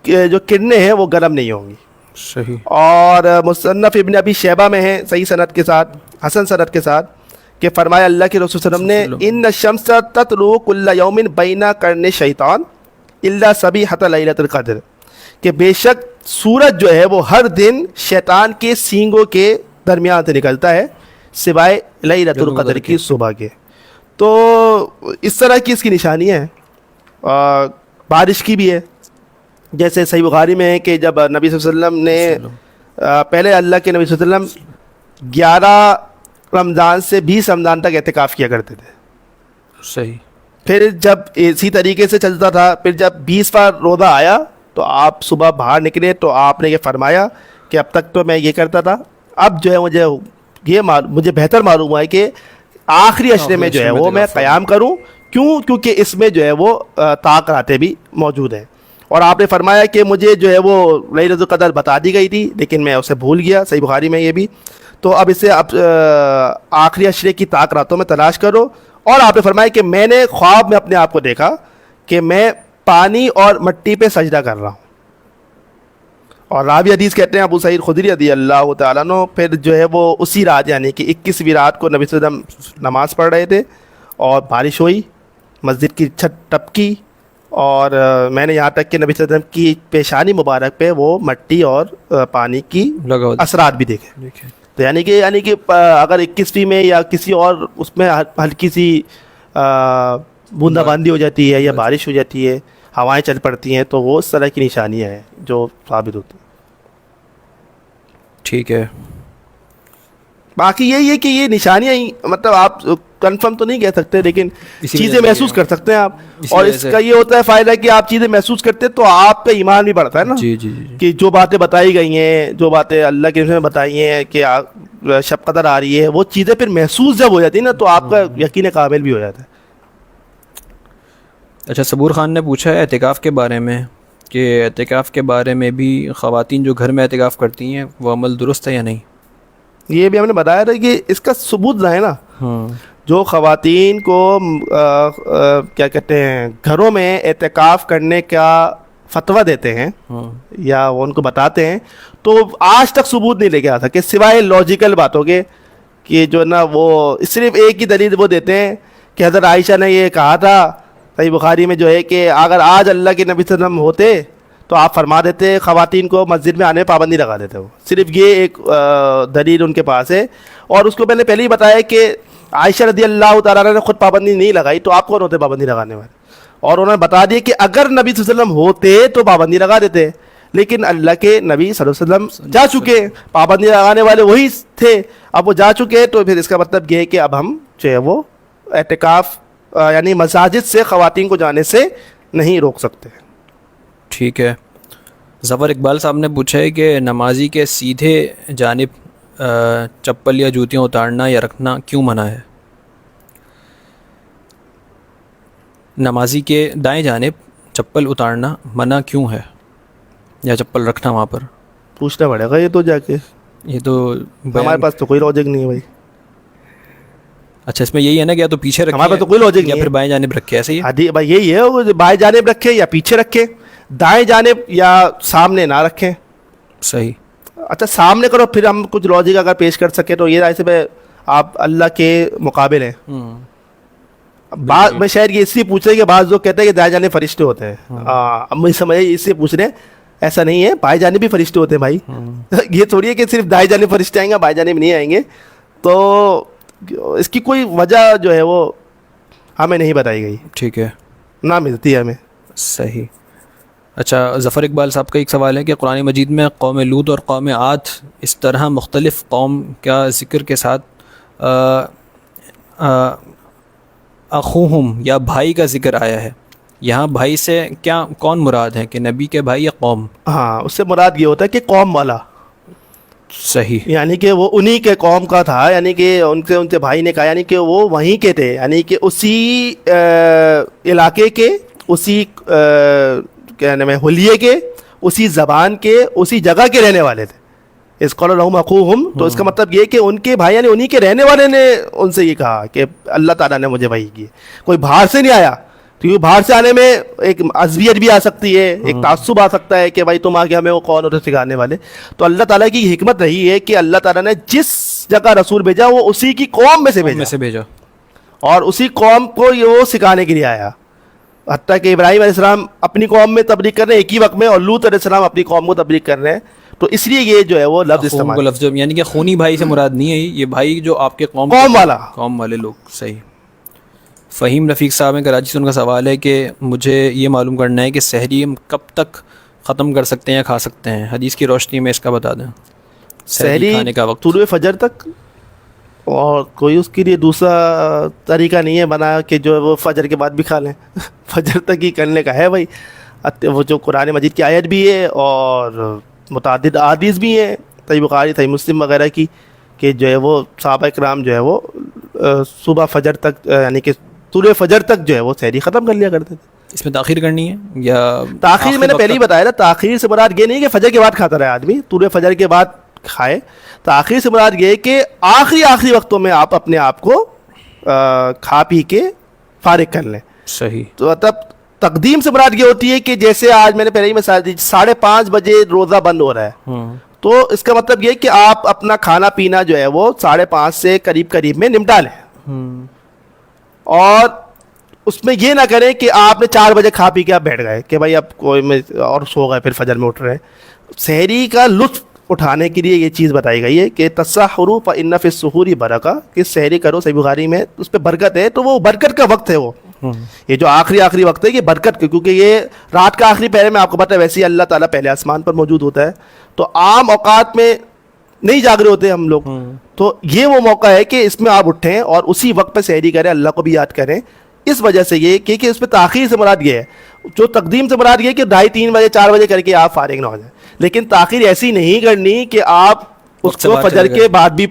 جو کرنیں ہیں وہ گرم نہیں ہوں گی. صحیح. اور مصنف ابن ابی شیبہ میں ہے صحیح سند کے ساتھ، حسن سند کے ساتھ، کہ فرمایا اللہ کے رسول صلی اللہ علیہ وسلم نے ان الشمس تطلع کل یوم بین قرن شیطان الا صبیحۃ لیلۃ القدر، کہ بے شک سورج جو ہے وہ ہر دن شیطان کے سینگوں کے درمیان سے نکلتا ہے سوائے لیلۃ القدر کی صبح کے. تو اس طرح کی اس کی نشانیاں ہیں. بارش کی بھی ہے، جیسے صحیح بخاری میں ہے کہ جب نبی صلی اللہ علیہ وسلم نے پہلے اللہ کے نبی صلی اللہ علیہ وسلم 11 رمضان سے 20 رمضان تک اعتکاف کیا کرتے تھے. صحیح. پھر جب اسی طریقے سے چلتا تھا، پھر جب 20واں روزہ آیا تو آپ صبح باہر نکلے تو آپ نے یہ فرمایا کہ اب تک تو میں یہ کرتا تھا، اب جو ہے مجھے بہتر معلوم ہوا ہے کہ آخری اشرے میں جو ہے وہ میں قیام کروں. کیوں؟ کیونکہ اس میں جو ہے وہ طاق راتیں بھی موجود ہیں. اور آپ نے فرمایا کہ مجھے جو ہے وہ لیلۃ القدر بتا دی گئی تھی لیکن میں اسے بھول گیا. صحیح بخاری میں یہ بھی. تو اب اسے آخری اشرے کی طاق راتوں میں تلاش کرو. اور آپ نے فرمایا کہ میں نے خواب میں اپنے آپ کو دیکھا کہ میں پانی اور مٹی پہ سجدہ کر رہا ہوں. اور راوی حدیث کہتے ہیں ابو سعید خدری رضی اللہ تعالیٰ عنہ پھر جو ہے وہ اسی رات یعنی کہ 21ویں رات کو نبی صلی اللہ علیہ وسلم نماز پڑھ رہے تھے اور بارش ہوئی, مسجد کی چھت ٹپکی اور میں نے یہاں تک کہ نبی صلی اللہ علیہ وسلم کی پیشانی مبارک پہ وہ مٹی اور پانی کی اثرات بھی دیکھے. تو یعنی کہ اگر 21ویں میں یا کسی اور اس میں ہلکی سی بوندا باندی ہو جاتی ہے یا بارش ہو جاتی ہے, ہوائیں چل پڑتی ہیں, تو وہ اس طرح کی نشانیاں ہیں جو ثابت ہوتی ہیں. ٹھیک ہے. باقی یہی ہے کہ یہ نشانیاں مطلب آپ کنفرم تو نہیں کہہ سکتے لیکن چیزیں محسوس کر سکتے ہیں آپ. اور اس کا یہ ہوتا ہے فائدہ کہ آپ چیزیں محسوس کرتے تو آپ کا ایمان بھی بڑھتا ہے نا. جی جی کہ جو باتیں بتائی گئی ہیں, جو باتیں اللہ کے رسول نے بتائی ہیں کہ شب قدر آ رہی ہے, وہ چیزیں پھر محسوس جب ہو جاتی ہیں نا تو آپ کا یقین کامل بھی ہو جاتا ہے. اچھا, صبور خان نے پوچھا ہے اعتکاف کے بارے میں کہ اعتکاف کے بارے میں بھی خواتین جو گھر میں اعتکاف کرتی ہیں وہ عمل درست ہے یا نہیں؟ یہ بھی ہم نے بتایا تھا کہ اس کا ثبوت ہے نا. جو خواتین کو کیا کہتے ہیں گھروں میں اعتکاف کرنے کا فتویٰ دیتے ہیں یا وہ ان کو بتاتے ہیں تو آج تک ثبوت نہیں لے کے آ سکے سوائے لاجیکل باتوں کے کہ جو نا وہ صرف ایک ہی دلیل وہ دیتے ہیں کہ حضرت عائشہ نے یہ کہا تھا صحیح بخاری میں جو ہے کہ اگر آج اللہ کے نبی صلی اللہ علیہ وسلم ہوتے تو آپ فرما دیتے خواتین کو مسجد میں آنے پابندی لگا دیتے. وہ صرف یہ ایک دلیل ان کے پاس ہے. اور اس کو میں نے پہلے ہی بتایا کہ عائشہ رضی اللہ تعالیٰ نے خود پابندی نہیں لگائی تو آپ کون ہوتے پابندی لگانے والے. اور انہوں نے بتا دیا کہ اگر نبی صلی اللہ علیہ وسلم ہوتے تو پابندی لگا دیتے, لیکن اللہ کے نبی صلی اللہ علیہ وسلم جا چکے, پابندی لگانے والے وہی تھے, اب وہ جا چکے تو پھر اس کا مطلب یہ ہے کہ اب ہم جو ہے وہ اعتکاف یعنی مساجد سے خواتین کو جانے سے نہیں روک سکتے. ٹھیک ہے. ظفر اقبال صاحب نے پوچھا ہے کہ نمازی کے سیدھے جانب چپل یا جوتیاں اتارنا یا رکھنا کیوں منع ہے؟ نمازی کے دائیں جانب چپل اتارنا منع کیوں ہے یا چپل رکھنا وہاں پر؟ پوچھنا پڑے گا یہ تو جا کے, یہ تو ہمارے پاس تو کوئی لاجک نہیں ہے بھائی. اچھا, اس میں یہی ہے نا کہ یا تو پیچھے رکھے, ہمارے پاس تو کوئی لاجک نہیں یا پھر بائیں جانب رکھے, ایسے ہی بھائی یہی ہے, بائیں جانب رکھے یا پیچھے رکھے, دائیں جانب یا سامنے نہ رکھیں. صحیح. اچھا سامنے کرو, پھر ہم کچھ لاجک اگر پیش کر سکیں تو یہ ایسے میں آپ اللہ کے مقابل ہیں. بعض میں شاید یہ اس لیے پوچھ رہے کہ بعض لوگ کہتے ہیں کہ دائیں جانب فرشتے ہوتے ہیں. اب مجھے سمجھے اس لیے پوچھ رہے ہیں, ایسا نہیں ہے, بائیں جانب بھی فرشتے ہوتے ہیں بھائی. یہ تھوڑی ہے کہ صرف دائیں جانب فرشتے آئیں گے بائیں جانب نہیں آئیں گے. تو اس کی کوئی وجہ جو ہے وہ ہمیں نہیں بتائی گئی. ٹھیک ہے, نہ ملتی ہے ہمیں. صحیح. اچھا, ظفر اقبال صاحب کا ایک سوال ہے کہ قرآن مجید میں قوم لوط اور قوم عاد اس طرح مختلف قوم کا ذکر کے ساتھ اخوہم یا بھائی کا ذکر آیا ہے. یہاں بھائی سے کیا کون مراد ہے, کہ نبی کے بھائی یا قوم؟ ہاں, اس سے مراد یہ ہوتا ہے کہ قوم والا. صحیح. یعنی کہ وہ انہی کے قوم کا تھا, یعنی کہ ان کے بھائی نے کہا یعنی کہ وہ وہیں کے تھے, یعنی کہ اسی علاقے کے, اسی کیا نام ہے حلیے کے, اسی زبان کے, اسی جگہ کے رہنے والے تھے. اس قول لہم اخوہم, تو اس کا مطلب یہ کہ ان کے بھائی یعنی انہی کے رہنے والے نے ان سے یہ کہا کہ اللہ تعالیٰ نے مجھے وحی کی. کوئی باہر سے نہیں آیا, کیونکہ باہر سے آنے میں ایک عصبیت بھی آ سکتی ہے, ایک تعصب آ سکتا ہے کہ بھائی تم آگے ہمیں وہ کون ہوتے سکھانے والے. تو اللہ تعالیٰ کی حکمت رہی ہے کہ اللہ تعالیٰ نے جس جگہ رسول بھیجا وہ اسی کی قوم میں سے بھیجا, اور اسی قوم کو یہ وہ سکھانے کے لیے آیا. حتیٰ کہ ابراہیم علیہ السلام اپنی قوم میں تبلیغ کر رہے ہیں ایک ہی وقت میں, اور لوط علیہ السلام اپنی قوم کو تبلیغ کر رہے ہیں. تو اس لیے یہ جو ہے وہ لفظ استعمال, لفظ یعنی کہ خونی بھائی سے مراد نہیں ہے, یہ بھائی جو آپ کے قوم والے لوگ. صحیح. فہیم رفیق صاحب ہیں کراچی سے, ان کا سوال ہے کہ مجھے یہ معلوم کرنا ہے کہ سحری ہم کب تک ختم کر سکتے ہیں یا کھا سکتے ہیں؟ حدیث کی روشنی میں اس کا بتا دیں. سحری کھانے کا وقت طلوع فجر تک, اور کوئی اس کے لیے دوسرا طریقہ نہیں ہے بنا کہ جو وہ فجر کے بعد بھی کھا لیں. فجر تک ہی کرنے کا ہے بھائی. وہ جو قرآن مجید کی آیت بھی ہے اور متعدد احادیث بھی ہیں صحیح بخاری صحیح مسلم وغیرہ کی, کہ جو ہے وہ صحابہ کرام جو ہے وہ صبح فجر تک یعنی کہ طلوع فجر تک جو ہے وہ سحری ختم کر لیا کرتے تھے. اس میں تاخیر کرنی ہے یا تاخیر میں نے پہلے ہی بتایا نا, تاخیر سے مراد یہ نہیں کہ فجر کے بعد کھاتا رہے آدمی, طلوع فجر کے بعد کھائے. تاخیر سے مراد یہ ہے کہ آخری وقتوں میں آپ اپنے آپ کو کھا پی کے فارغ کر لیں. صحیح. تو مطلب تقدیم سے مراد یہ ہوتی ہے کہ جیسے آج میں نے پہلے ہی مثال دی 5:30 بجے روزہ بند ہو رہا ہے, تو اس کا مطلب یہ کہ آپ اپنا کھانا پینا جو ہے وہ 5:30 سے قریب میں نمٹا لیں. اور اس میں یہ نہ کریں کہ آپ نے 4 بجے کھا پی کے آپ بیٹھ گئے کہ بھائی اب کوئی میں اور سو گئے, پھر فجر میں اٹھ رہے ہیں. سحری کا لطف اٹھانے کے لیے یہ چیز بتائی گئی ہے کہ تسحروا فإن فی السحور برکہ, کہ سحری کرو, صحیح بخاری میں اس پہ برکت ہے. تو وہ برکت کا وقت ہے, وہ یہ جو آخری وقت ہے یہ برکت کا, کیونکہ یہ رات کا آخری پہرے میں آپ کو پتہ ہے ویسے ہی اللہ تعالیٰ پہلے آسمان پر موجود ہوتا ہے, تو عام اوقات میں نہیں جاگ رہے ہوتے ہم لوگ, تو یہ وہ موقع ہے کہ اس میں آپ اٹھیں اور اسی وقت پہ سحری کریں, اللہ کو بھی یاد کریں. اس وجہ سے یہ کہ اس پہ تاخیر سے مراد یہ ہے, جو تقدیم سے مراد یہ ہے کہ 2:30 بجے 4 بجے کر کے آپ فارغ نہ ہو جائیں. لیکن تاخیر ایسی نہیں کرنی کہ آپ اس کو فجر کے بعد بھی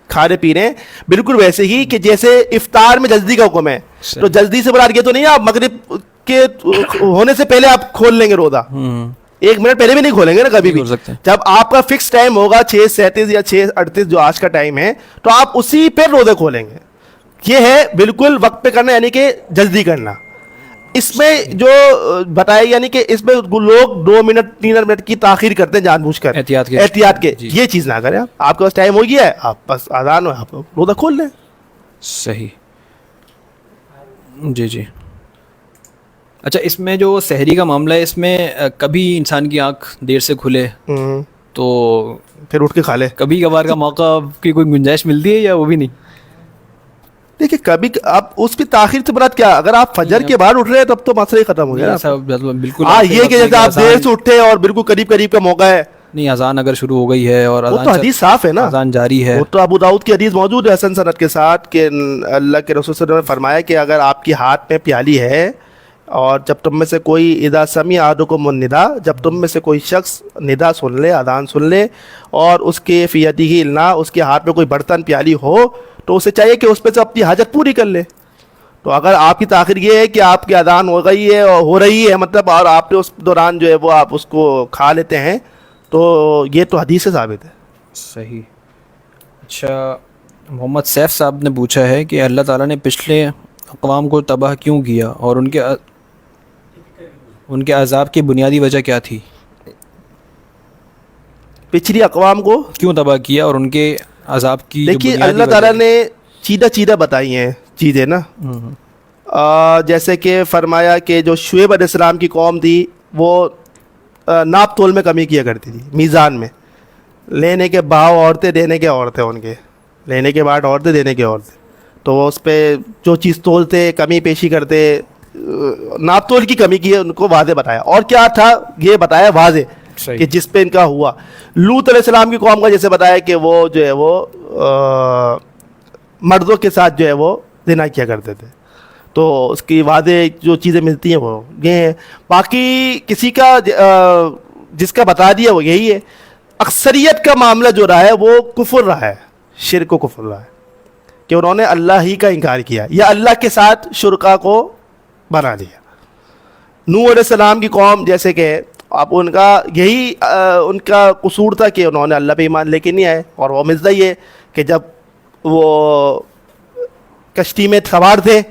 کھا رہے پی رہے ہیں. بالکل ویسے ہی کہ جیسے افطار میں جلدی کا حکم ہے, تو جلدی سے مراد یہ تو نہیں آپ مغرب کے ہونے سے پہلے آپ کھول لیں گے روزہ, 1 منٹ پہلے بھی نہیں کھولیں گے نا کبھی بھی. جب آپ کا فکس ٹائم ہوگا 6:37 یا 6:38 جو آج کا ٹائم ہے, تو آپ اسی پہ روزے کھولیں گے. یہ ہے بالکل وقت پہ کرنا, یعنی کہ جلدی کرنا. اس میں جو بتایا یعنی کہ اس میں لوگ 2 منٹ 3 منٹ کی تاخیر کرتے ہیں جان بوجھ کر, احتیاط کے. یہ چیز نہ کریں. آپ کے پاس ٹائم ہو گیا ہے, آپ بس اذان ہو آپ روزہ کھول لیں. صحیح. جی. اچھا, اس میں جو سحری کا معاملہ ہے, اس میں کبھی انسان کی آنکھ دیر سے کھلے تو پھر اٹھ کے کھا لے, کبھی کبھار کا موقع کی کوئی گنجائش ملتی ہے یا وہ بھی نہیں؟ دیکھیے کبھی آپ اس کی تاخیر سے مراد کیا, اگر آپ فجر کے بعد اٹھ رہے ہیں تب تو مسئلہ ہی ختم ہو گیا. بالکل. ہاں, یہ کہ جیسے آپ دیر سے اٹھے اور بالکل قریب کا موقع ہے, نہیں اذان اگر شروع ہو گئی ہے اور وہ تو حدیث صاف ہے نا, اذان جاری ہے, وہ تو ابو داؤد کی حدیث موجود ہے حسن سند کے ساتھ کہ اللہ کے رسول صلی اللہ علیہ وسلم نے فرمایا کہ اگر آپ کی ہاتھ میں پیالی ہے اور جب تم میں سے کوئی اذا سمع احدکم النداء, جب تم میں سے کوئی شخص ندا سن لے, اذان سن لے, اور اس کے فی یدہ اناء, اس کے ہاتھ میں کوئی برتن پیالی ہو, تو اسے چاہیے کہ اس پہ سے اپنی حاجت پوری کر لے. تو اگر آپ کی تاخیر یہ ہے کہ آپ کی اذان ہو گئی ہے اور ہو رہی ہے مطلب, اور آپ نے اس دوران جو ہے وہ آپ اس کو کھا لیتے ہیں, تو یہ تو حدیث سے ثابت ہے. صحیح. اچھا, محمد سیف صاحب نے پوچھا ہے کہ اللہ تعالیٰ نے پچھلے اقوام کو تباہ کیوں کیا اور ان کے عذاب کی بنیادی وجہ کیا تھی؟ پچھلی اقوام کو کیوں تباہ کیا اور ان کے عذاب کی, دیکھیے اللہ تعالیٰ نے چیدہ بتائی ہیں چیزیں نا. جیسے کہ فرمایا کہ جو شعیب علیہ السلام کی قوم تھی وہ ناپ تول میں کمی کیا کرتی تھی, میزان میں, لینے کے بھاؤ عورتیں, دینے کے عورتیں, ان کے لینے کے بعد عورتیں, دینے کے عورتیں, تو وہ اس پہ جو چیز تولتے کمی پیشی کرتے, ناپ تول کی کمی کی ہے, ان کو واضح بتایا. اور کیا تھا یہ بتایا واضح کہ جس پہ ان کا ہوا. لوط علیہ السلام کی قوم کا جیسے بتایا کہ وہ جو ہے وہ مردوں کے ساتھ جو ہے وہ زنا کیا کرتے تھے, تو اس کی واضح جو چیزیں ملتی ہیں وہ یہ ہیں. باقی کسی کا جس کا بتا دیا وہ یہی ہے. اکثریت کا معاملہ جو رہا ہے وہ کفر رہا ہے, شرک و کفر رہا ہے, کہ انہوں نے اللہ ہی کا انکار کیا یا اللہ کے ساتھ شرکا کو بنا دیا. نوح علیہ السلام کی قوم جیسے کہ اب ان کا یہی ان کا قصور تھا کہ انہوں نے اللہ پہ ایمان لے کے نہیں آئے, اور وہ مزہ یہ کہ جب وہ کشتی میں سوار تھے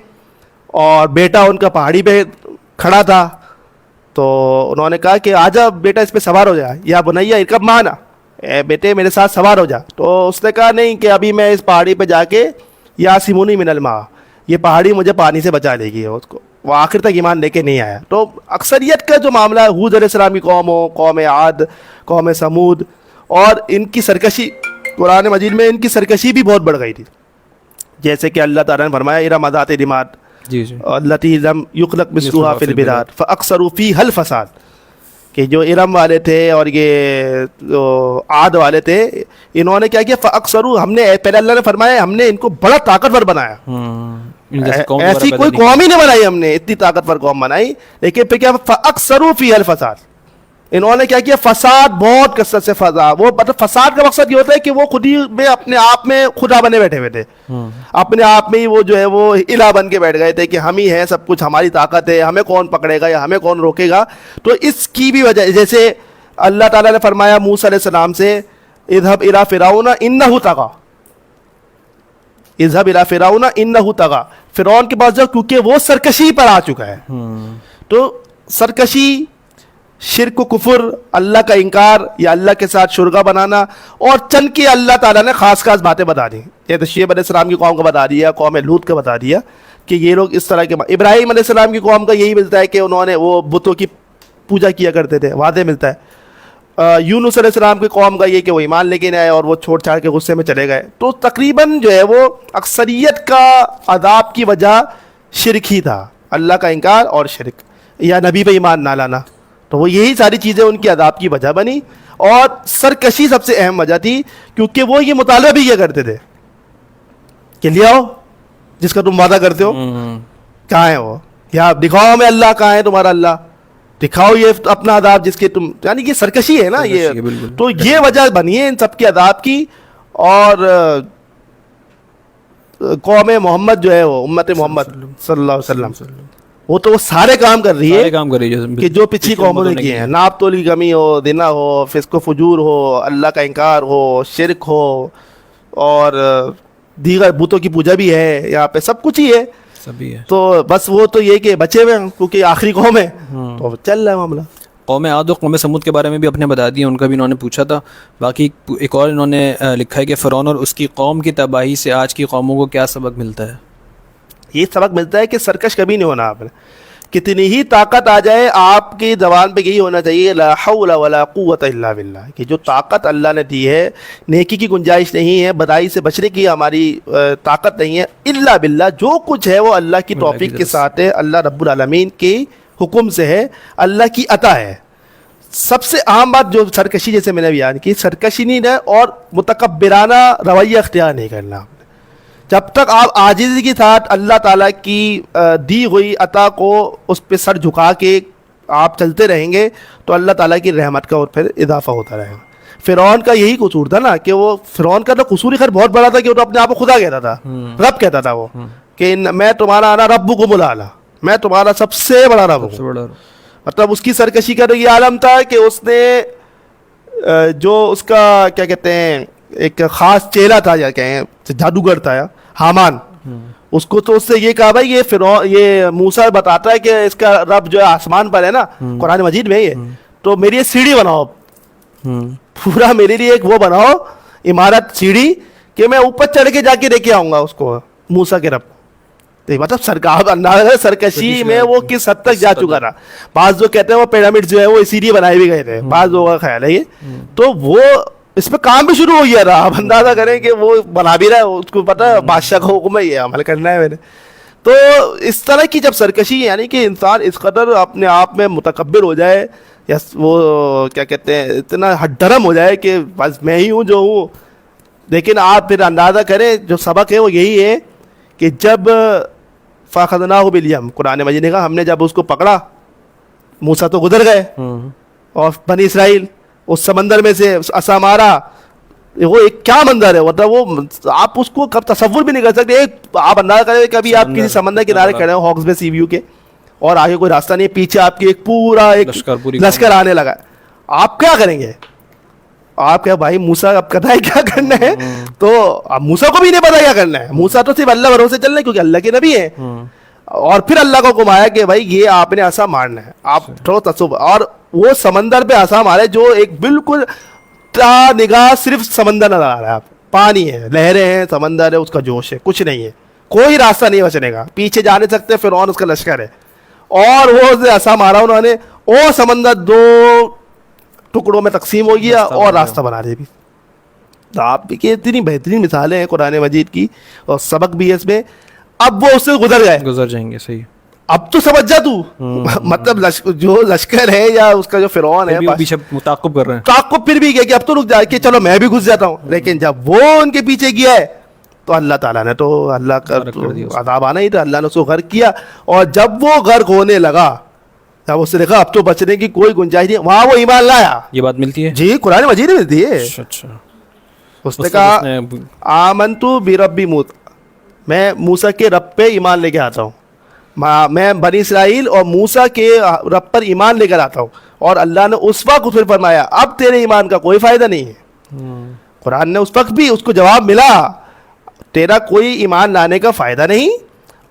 اور بیٹا ان کا پہاڑی پہ کھڑا تھا, تو انہوں نے کہا کہ آجا بیٹا اس پہ سوار ہو جا, یا بنیا ارکب معنا, اے بیٹے میرے ساتھ سوار ہو جا. تو اس نے کہا نہیں کہ ابھی میں اس پہاڑی پہ جا کے یاسمونی من الماء, یہ پہاڑی مجھے پانی سے بچا لے گی. اس کو وہ آخر تک ایمان لے کے نہیں آیا. تو اکثریت کا جو معاملہ ہے, ہود علیہ السلام کی قوم ہو, قوم عاد, قوم سمود, اور ان کی سرکشی, قرآن مجید میں ان کی سرکشی بھی بہت بڑھ گئی تھی. جیسے کہ اللہ تعالیٰ نے فرمایا ارم ذات العماد التی لم یخلق مثلها فی البلاد فاکثروا فیہا الفساد, کہ جو ارم والے تھے اور یہ جو عاد والے تھے, انہوں نے کیا کیا, فاکثروا, ہم نے پہلے اللہ نے فرمایا ہم نے ان کو بڑا طاقتور بنایا, ایسی کوئی قوم ہی نہیں بنائی, ہم نے اتنی طاقتور قوم بنائی, لیکن پھر کیا, فاکثروا فیہا الفساد, انہوں نے کیا کیا؟ فساد بہت کثرت سے فضا. وہ مطلب فساد کا مقصد یہ ہوتا ہے کہ وہ خود ہی میں اپنے آپ میں خدا بنے بیٹھے ہوئے تھے, اپنے آپ میں ہی وہ جو ہے وہ الہ بن کے بیٹھ گئے تھے کہ ہم ہی ہیں سب کچھ, ہماری طاقت ہے, ہمیں کون پکڑے گا یا ہمیں کون روکے گا. تو اس کی بھی وجہ, جیسے اللہ تعالیٰ نے فرمایا موسیٰ علیہ السلام سے اذهب الى فرعون انه طغى, اذهب الى فرعون انه طغى, فرعون کے پاس جاؤ کیونکہ وہ سرکشی پر آ چکا ہے. تو سرکشی, شرک و کفر, اللہ کا انکار یا اللہ کے ساتھ شرکا بنانا, اور چند کی اللہ تعالیٰ نے خاص خاص باتیں بتا دی. یہ تو شعیب علیہ السلام کی قوم کا بتا دیا, قوم لوط کا بتا دیا کہ یہ لوگ اس طرح کے. ابراہیم علیہ السلام کی قوم کا یہی ملتا ہے کہ انہوں نے وہ بتوں کی پوجا کیا کرتے تھے, واضح ملتا ہے. یونس علیہ السلام کی قوم کا یہ کہ وہ ایمان لے کے آئے اور وہ چھوڑ چھاڑ کے غصے میں چلے گئے. تو تقریباً جو ہے وہ اکثریت کا عذاب کی وجہ شرک ہی تھا, اللہ کا انکار اور شرک, یا نبی پہ ایمان نہ لانا. تو وہ یہی ساری چیزیں ان کی عذاب کی وجہ بنی, اور سرکشی سب سے اہم وجہ تھی, کیونکہ وہ یہ مطالبہ بھی کیا کرتے تھے کہ لے آؤ جس کا تم وعدہ کرتے ہو, کہاں ہے وہ, یا دکھاؤ ہمیں اللہ, کہاں ہے تمہارا اللہ, دکھاؤ یہ اپنا عذاب جس کے تم, یعنی یہ سرکشی ہے نا یہ. تو یہ وجہ بنی ہے ان سب کے عذاب کی. اور قوم محمد جو ہے وہ امت محمد صلی اللہ علیہ وسلم, وہ تو وہ سارے کام کر رہی ہے کہ جو پچھلی قوموں نے کیے ہیں. ناپ تولی کی کمی ہو, دینا ہو, فسق و فجور ہو, اللہ کا انکار ہو, شرک ہو, اور دیگر بتوں کی پوجا بھی ہے یہاں پہ, سب کچھ ہی ہے. تو بس وہ تو یہ کہ بچے ہوئے ہیں کیونکہ آخری قوم ہے, تو چل رہا ہے معاملہ. قوم عاد و قوم سمود کے بارے میں بھی اپنے بتا دیا, ان کا بھی انہوں نے پوچھا تھا. باقی ایک اور انہوں نے لکھا ہے کہ فرعون اور اس کی قوم کی تباہی سے آج کی قوموں کو کیا سبق ملتا ہے. یہ سبق ملتا ہے کہ سرکش کبھی نہیں ہونا آپ نے, کتنی ہی طاقت آ جائے آپ کی زبان پہ یہی ہونا چاہیے لا حول ولا قوت الا باللہ, کہ جو طاقت اللہ نے دی ہے, نیکی کی گنجائش نہیں ہے, بدائی سے بچنے کی ہماری طاقت نہیں ہے, الا باللہ, جو کچھ ہے وہ اللہ کی توفیق کے ساتھ ہے, اللہ رب العالمین کے حکم سے ہے, اللہ کی عطا ہے. سب سے عام بات جو سرکشی, جیسے میں نے بیان کی, سرکشی نہیں ہے اور متکبرانہ رویہ اختیار نہیں کرنا. جب تک آپ عاجزی کے ساتھ اللہ تعالیٰ کی دی ہوئی عطا کو اس پہ سر جھکا کے آپ چلتے رہیں گے تو اللہ تعالیٰ کی رحمت کا اور پھر اضافہ ہوتا رہے گا. فرعون کا یہی قصور تھا نا, کہ وہ فرعون کا تو قصور خیر بہت بڑا تھا کہ وہ تو اپنے آپ کو خدا کہتا تھا, رب کہتا تھا وہ, کہ میں تمہارا آنا ربکم الاعلی, میں تمہارا سب سے بڑا رب ہوں. مطلب اس کی سرکشی کا تو یہ عالم تھا کہ اس نے جو اس کا کیا کہتے ہیں ایک خاص چیلا تھا, یا کہیں جادوگر تھا حامان, اس کو تو اس سے یہ کہا بھائی یہ موسیٰ بتاتا ہے کہ اس کا رب جو ہے آسمان پر ہے نا, قرآن مجید میں یہ, تو میری ایک سیڑھی بناؤ, پورا میرے لیے ایک وہ بناؤ عمارت, سیڑھی, کہ میں اوپر چڑھ کے جا کے دیکھ کے آؤں گا اس کو, موسیٰ کے رب. مطلب سرکار اندازہ سرکشی میں وہ کس حد تک جا چکا تھا. بعض لوگ کہتے ہیں وہ پیرامڈ جو ہے وہ اسی لیے بنائے بھی گئے تھے, بعض لوگوں کا خیال ہے یہ, تو وہ اس پہ کام بھی شروع ہو گیا تھا. آپ اندازہ کریں کہ وہ بنا بھی رہا ہے, اس کو پتہ ہے بادشاہ کا حکم ہے, یہ عمل کرنا ہے میں نے. تو اس طرح کی جب سرکشی, یعنی کہ انسان اس قدر اپنے آپ میں متکبر ہو جائے, یا وہ کیا کہتے ہیں اتنا ہڈرم ہو جائے کہ بس میں ہی ہوں جو ہوں. لیکن آپ پھر اندازہ کریں جو سبق ہے وہ یہی ہے کہ جب فاخذناہ بالیمین, قرآن مجید نے کہا ہم نے جب اس کو پکڑا, موسیٰ تو گزر گئے, اور بنی اسرائیل اس سمندر میں سے عصا مارا, وہ ایک کیا منظر ہے, مطلب وہ آپ اس کو کب تصور بھی نہیں کر سکتے. آپ اندازہ کریں کہ ابھی آپ کسی سمندر کنارے کھڑے ہیں ہاکس بے سی ویو کے, اور آگے کوئی راستہ نہیں ہے, پیچھے آپ کی ایک پورا ایک لشکر آنے لگا, آپ کیا کریں گے؟ آپ کیا بھائی موسیٰ اب پتہ ہے کیا کرنا ہے؟ تو اب موسیٰ کو بھی نہیں پتا کیا کرنا ہے, موسیٰ تو صرف اللہ بھروسے چل رہے ہیں کیونکہ اللہ کے نبی ہیں. اور پھر اللہ کو گھمایا کہ بھائی یہ آپ نے عصا مارنا ہے, آپ تھوڑا تصور, اور وہ سمندر پہ عصا مارے جو ایک بالکل نگاہ صرف سمندر نظر آ رہا ہے, آپ پانی ہے, لہریں ہیں, سمندر ہے, اس کا جوش ہے, کچھ نہیں ہے, کوئی راستہ نہیں بچنے کا, پیچھے جا نہیں سکتے, فرعون اس کا لشکر ہے, اور وہ عصا مارا انہوں نے, اور سمندر دو ٹکڑوں میں تقسیم ہو گیا اور راستہ بنا دیا. بھی آپ کی اتنی بہترین مثالیں ہیں قرآن مجید کی, اور سبق بھی ہے اس میں. اب وہ اس سے گزر جائیں گے, صحیح, اب تو سمجھ جا تو, مطلب جو لشکر ہے یا اس کا جو فرعون ہے پیچھے تعاقب کر رہے ہیں, تعاقب پھر بھی گیا کہ اب تو رک جا کے چلو میں بھی گھس جاتا ہوں. لیکن جب وہ ان کے پیچھے گیا ہے تو اللہ تعالیٰ نے تو اللہ کا عذاب آنا ہی تھا, اللہ نے اس کو غرق کیا. اور جب وہ غرق ہونے لگا, جب اس نے دیکھا اب تو بچنے کی کوئی گنجائش نہیں, وہاں وہ ایمان لایا. یہ بات ملتی ہے جی قرآن مجید میں ملتی ہے. اچھا اس نے کہا آمنتو بربی موسیٰ, میں موسیٰ کے رب پہ ایمان لے کے آتا ہوں, میں بنی اسرائیل اور موسیٰ کے رب پر ایمان لے کر آتا ہوں. اور اللہ نے اس وقت پھر فرمایا اب تیرے ایمان کا کوئی فائدہ نہیں ہے. قرآن نے اس وقت بھی اس کو جواب ملا, تیرا کوئی ایمان لانے کا فائدہ نہیں,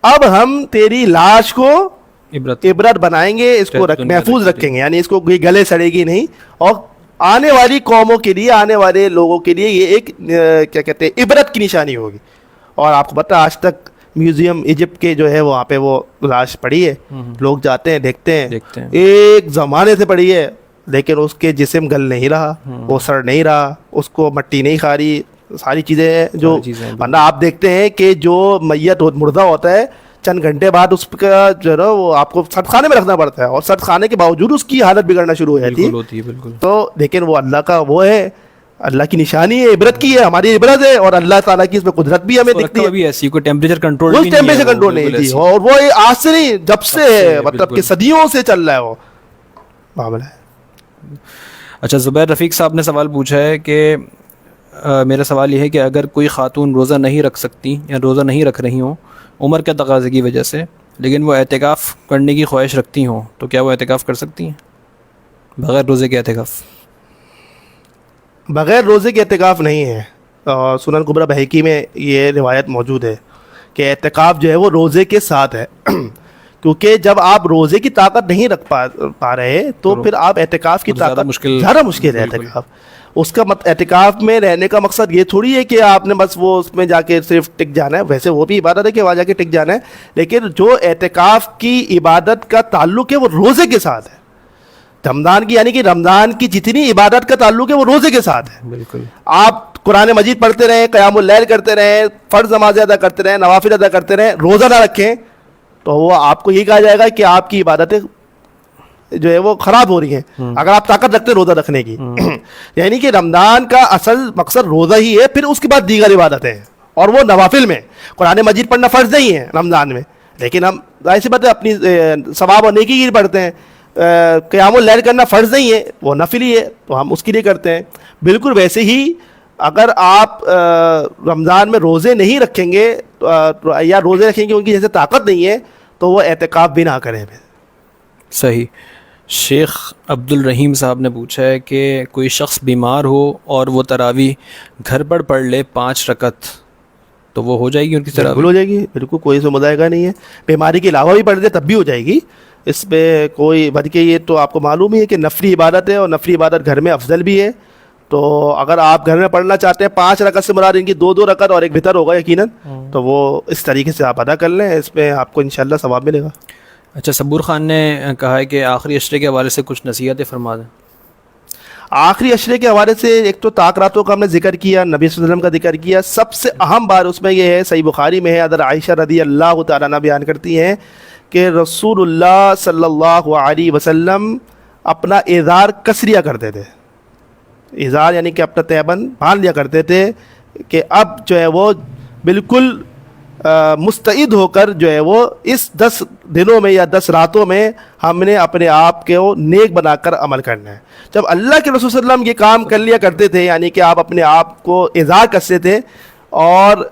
اب ہم تیری لاش کو عبرت بنائیں گے, اس کو محفوظ رکھیں گے, یعنی اس کو گلے سڑے گی نہیں, اور آنے والی قوموں کے لیے, آنے والے لوگوں کے لیے یہ ایک کیا کہتے ہیں عبرت کی نشانی ہوگی. اور آپ کو پتہ آج تک میوزیم ایجپٹ کے جو ہے وہاں پہ وہ لاش پڑی ہے, لوگ جاتے ہیں دیکھتے ہیں, ایک زمانے سے پڑی ہے, لیکن اس کے جسم گل نہیں رہا, وہ سڑ نہیں رہا, اس کو مٹی نہیں کھا رہی, ساری چیزیں ہیں جو, ورنہ آپ دیکھتے ہیں کہ جو میت مردہ ہوتا ہے چند گھنٹے بعد اس کا جو ہے نا وہ آپ کو سرد خانے میں رکھنا پڑتا ہے, اور سرد خانے کے باوجود اس کی حالت بگڑنا شروع ہو جاتی ہے. تو لیکن وہ اللہ کا وہ ہے, اللہ کی نشانی ہے, عبرت کی ہے, ہماری عبرت ہے, اور اللہ تعالیٰ کی اس میں قدرت بھی ہمیں دکھتی ہے. ایسی کوئی ٹیمپریچر کنٹرول نہیں تھی, اور وہ آج سے نہیں جب سے ہے, مطلب کہ صدیوں سے چل رہا ہے وہ معاملہ ہے. اچھا, زبیر رفیق صاحب نے سوال پوچھا ہے کہ میرا سوال یہ ہے کہ اگر کوئی خاتون روزہ نہیں رکھ سکتی یا روزہ نہیں رکھ رہی ہوں عمر کے تقاضے کی وجہ سے, لیکن وہ اعتکاف کرنے کی خواہش رکھتی ہوں, تو کیا وہ اعتکاف کر سکتی ہیں بغیر روزے کے اعتکاف؟ بغیر روزے کے اعتکاف نہیں ہے. سنن کبریٰ بہقی میں یہ روایت موجود ہے کہ اعتکاف جو ہے وہ روزے کے ساتھ ہے, کیونکہ جب آپ روزے کی طاقت نہیں رکھ پا رہے تو پھر آپ اعتکاف کی طاقت زیادہ مشکل ہے. اعتکاف اس کا اعتکاف میں رہنے کا مقصد یہ تھوڑی ہے کہ آپ نے بس وہ اس میں جا کے صرف ٹک جانا ہے, ویسے وہ بھی عبادت ہے کہ وہاں جا کے ٹک جانا ہے, لیکن جو اعتکاف کی عبادت کا تعلق ہے وہ روزے کے ساتھ ہے. رمضان کی, یعنی کہ رمضان کی جتنی عبادت کا تعلق ہے وہ روزے کے ساتھ ہے. بالکل, آپ قرآن مجید پڑھتے رہیں, قیام اللیل کرتے رہیں, فرض نمازیں ادا کرتے رہیں, نوافل ادا کرتے رہیں, روزہ نہ رکھیں تو وہ آپ کو یہ کہا جائے گا کہ آپ کی عبادتیں جو ہے وہ خراب ہو رہی ہیں, اگر آپ طاقت رکھتے روزہ رکھنے کی. یعنی کہ رمضان کا اصل مقصد روزہ ہی ہے, پھر اس کے بعد دیگر عبادتیں ہیں, اور وہ نوافل میں. قرآن مجید پڑھنا فرض نہیں ہے رمضان میں, لیکن ہم ظاہر سی بات ہے اپنی ثواب اور نیکی کی پڑھتے ہیں. قیام اللیل کرنا فرض نہیں ہے, وہ نفل ہی ہے, تو ہم اس کے لیے کرتے ہیں. بالکل ویسے ہی اگر آپ رمضان میں روزے نہیں رکھیں گے یا روزے رکھیں گے ان کی جیسے طاقت نہیں ہے تو وہ اعتکاف بھی نہ کریں. صحیح. شیخ عبد الرحیم صاحب نے پوچھا ہے کہ کوئی شخص بیمار ہو اور وہ تراویح گھر پر پڑھ لے 5 رکعت, تو وہ ہو جائے گی ان کی تراویح؟ بالکل ہو جائے گی, بالکل کوئی سو مدائقہ نہیں ہے. بیماری کے علاوہ بھی پڑھ دے تب بھی ہو جائے گی, اس پہ کوئی, بلکہ یہ تو آپ کو معلوم ہی ہے کہ نفلی عبادت ہے, اور نفلی عبادت گھر میں افضل بھی ہے. تو اگر آپ گھر میں پڑھنا چاہتے ہیں 5 رکعت سے مراد ان کی 2 رکعت اور ایک وتر ہوگا یقیناً, تو وہ اس طریقے سے آپ ادا کر لیں, اس پہ آپ کو انشاءاللہ ثواب ملے گا. اچھا, صبور خان نے کہا ہے کہ آخری عشرے کے حوالے سے کچھ نصیحتیں فرما دیں. آخری عشرے کے حوالے سے ایک تو طاق راتوں کا ہم نے ذکر کیا, نبی صلی اللہ علیہ وسلم کا ذکر کیا. سب سے اہم بات اس میں یہ ہے, صحیح بخاری میں ہے, حضرت عائشہ رضی اللہ تعالیٰ عنہا بیان کرتی ہیں کہ رسول اللہ صلی اللہ علیہ وسلم اپنا ازار کس لیا کرتے تھے. ازار یعنی کہ اپنا تہبند باندھ لیا کرتے تھے کہ اب جو ہے وہ بالکل مستعد ہو کر جو ہے وہ اس 10 دنوں میں یا 10 راتوں میں ہم نے اپنے آپ کو نیک بنا کر عمل کرنا ہے. جب اللہ کے رسول صلی اللہ علیہ وسلم یہ کام کر لیا کرتے تھے, یعنی کہ آپ اپنے آپ کو ازار کستے تھے اور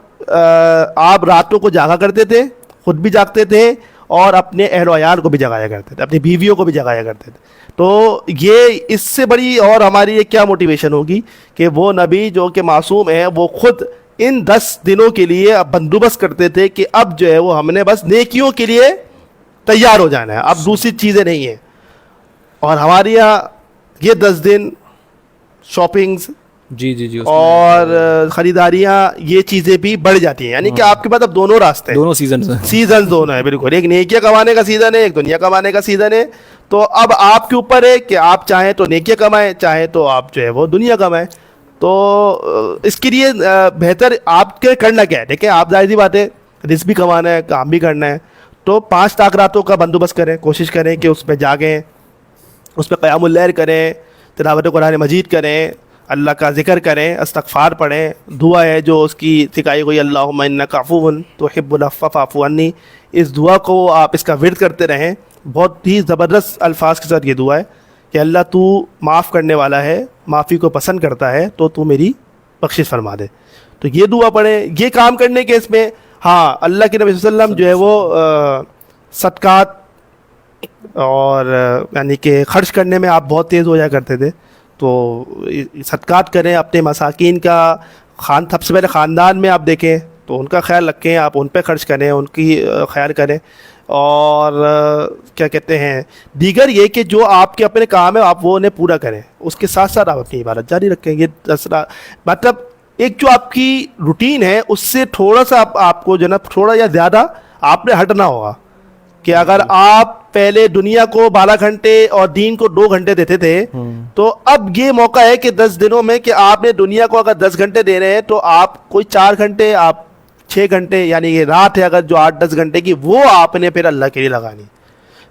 آپ راتوں کو جاگا کرتے تھے, خود بھی جاگتے تھے اور اپنے اہل و عیال کو بھی جگایا کرتے تھے, اپنی بیویوں کو بھی جگایا کرتے تھے. تو یہ اس سے بڑی اور ہماری یہ کیا موٹیویشن ہوگی کہ وہ نبی جو کہ معصوم ہیں وہ خود ان 10 دنوں کے لیے اب بندوبست کرتے تھے کہ اب جو ہے وہ ہم نے بس نیکیوں کے لیے تیار ہو جانا ہے, اب دوسری چیزیں نہیں ہیں. اور ہمارے یہاں یہ 10 دن شاپنگز جی اور خریداریاں یہ چیزیں بھی بڑھ جاتی ہیں, یعنی کہ آپ کے پاس اب دونوں راستے ہیں, دونوں سیزن دونوں ہیں. بالکل, ایک نیکیاں کمانے کا سیزن ہے, ایک دنیا کمانے کا سیزن ہے. تو اب آپ کے اوپر ہے کہ آپ چاہیں تو نیکیاں کمائیں, چاہیں تو آپ جو ہے وہ دنیا کمائیں. تو اس کے لیے بہتر آپ کے کرنا کیا ہے, دیکھیں آپ ظاہر سی بات ہے رزق بھی کمانا ہے, کام بھی کرنا ہے, تو 5 طاق راتوں کا بندوبست کریں, کوشش کریں کہ اس پہ جاگیں, اس پہ قیام اللیل کریں, تلاوت قرآن مجید کریں, اللہ کا ذکر کریں, استغفار پڑھیں. دعا ہے جو اس کی سکھائی ہوئی, اللہم انک عفو تحب العفو فاعف عنی, اس دعا کو آپ اس کا ورد کرتے رہیں. بہت ہی زبردست الفاظ کے ساتھ یہ دعا ہے کہ اللہ تو معاف کرنے والا ہے, معافی کو پسند کرتا ہے, تو میری بخشش فرما دے. تو یہ دعا پڑھیں. یہ کام کرنے کے اس میں ہاں اللہ کے نبی صلی اللہ علیہ وسلم جو ہے وہ صدقات اور یعنی کہ خرچ کرنے میں آپ بہت تیز ہو جایا کرتے تھے. تو صدقات کریں اپنے مساکین کا, سب سے پہلے خاندان میں آپ دیکھیں تو ان کا خیال رکھیں, آپ ان پہ خرچ کریں, ان کی خیال کریں. اور کیا کہتے ہیں دیگر یہ کہ جو آپ کے اپنے کام ہے آپ وہ انہیں پورا کریں, اس کے ساتھ ساتھ آپ اپنی عبادت جاری رکھیں. یہ مطلب ایک جو آپ کی روٹین ہے اس سے تھوڑا سا آپ کو جو نا تھوڑا یا زیادہ آپ نے ہٹنا ہوگا. کہ اگر آپ پہلے دنیا کو 12 گھنٹے اور دین کو 2 گھنٹے دیتے تھے, تو اب یہ موقع ہے کہ 10 دنوں میں کہ آپ نے دنیا کو اگر 10 گھنٹے دے رہے ہیں تو آپ کوئی 4 گھنٹے, آپ 6 گھنٹے, یعنی یہ رات ہے اگر جو 8-10 گھنٹے کی, وہ آپ نے پھر اللہ کے لیے لگانی.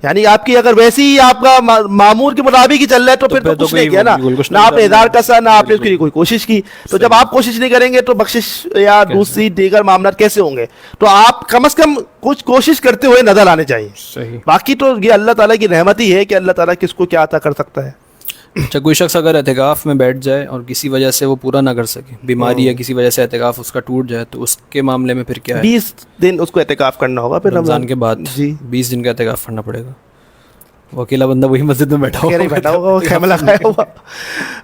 یعنی آپ کی اگر ویسے ہی آپ کا معمول کے مطابق ہی چل رہا ہے تو پھر تو کچھ نہیں کیا نا, نہ آپ نے اظہار کسا, نہ آپ نے اس کے لیے کوئی کوشش کی. تو جب آپ کوشش نہیں کریں گے تو بخشش یا دوسری دیگر معاملات کیسے ہوں گے؟ تو آپ کم از کم کچھ کوشش کرتے ہوئے نظر آنے چاہیے. باقی تو یہ اللہ تعالیٰ کی رحمت ہی ہے کہ اللہ تعالیٰ کس کو کیا عطا کر سکتا ہے. اچھا, کوئی شخص اگر اعتکاف میں بیٹھ جائے اور کسی وجہ سے وہ پورا نہ کر سکے, بیماری یا کسی وجہ سے اعتکاف اس کا ٹوٹ جائے, تو اس کے معاملے میں پھر کیا ہے؟ 20 دن اس کو اعتکاف کرنا ہوگا. پھر رمضان کے بعد جی 20 دن کا اعتکاف کرنا پڑے گا. وہ اکیلا بندہ وہی مسجد میں بیٹھا ہوگا, وہ خیمہ لگایا ہوا.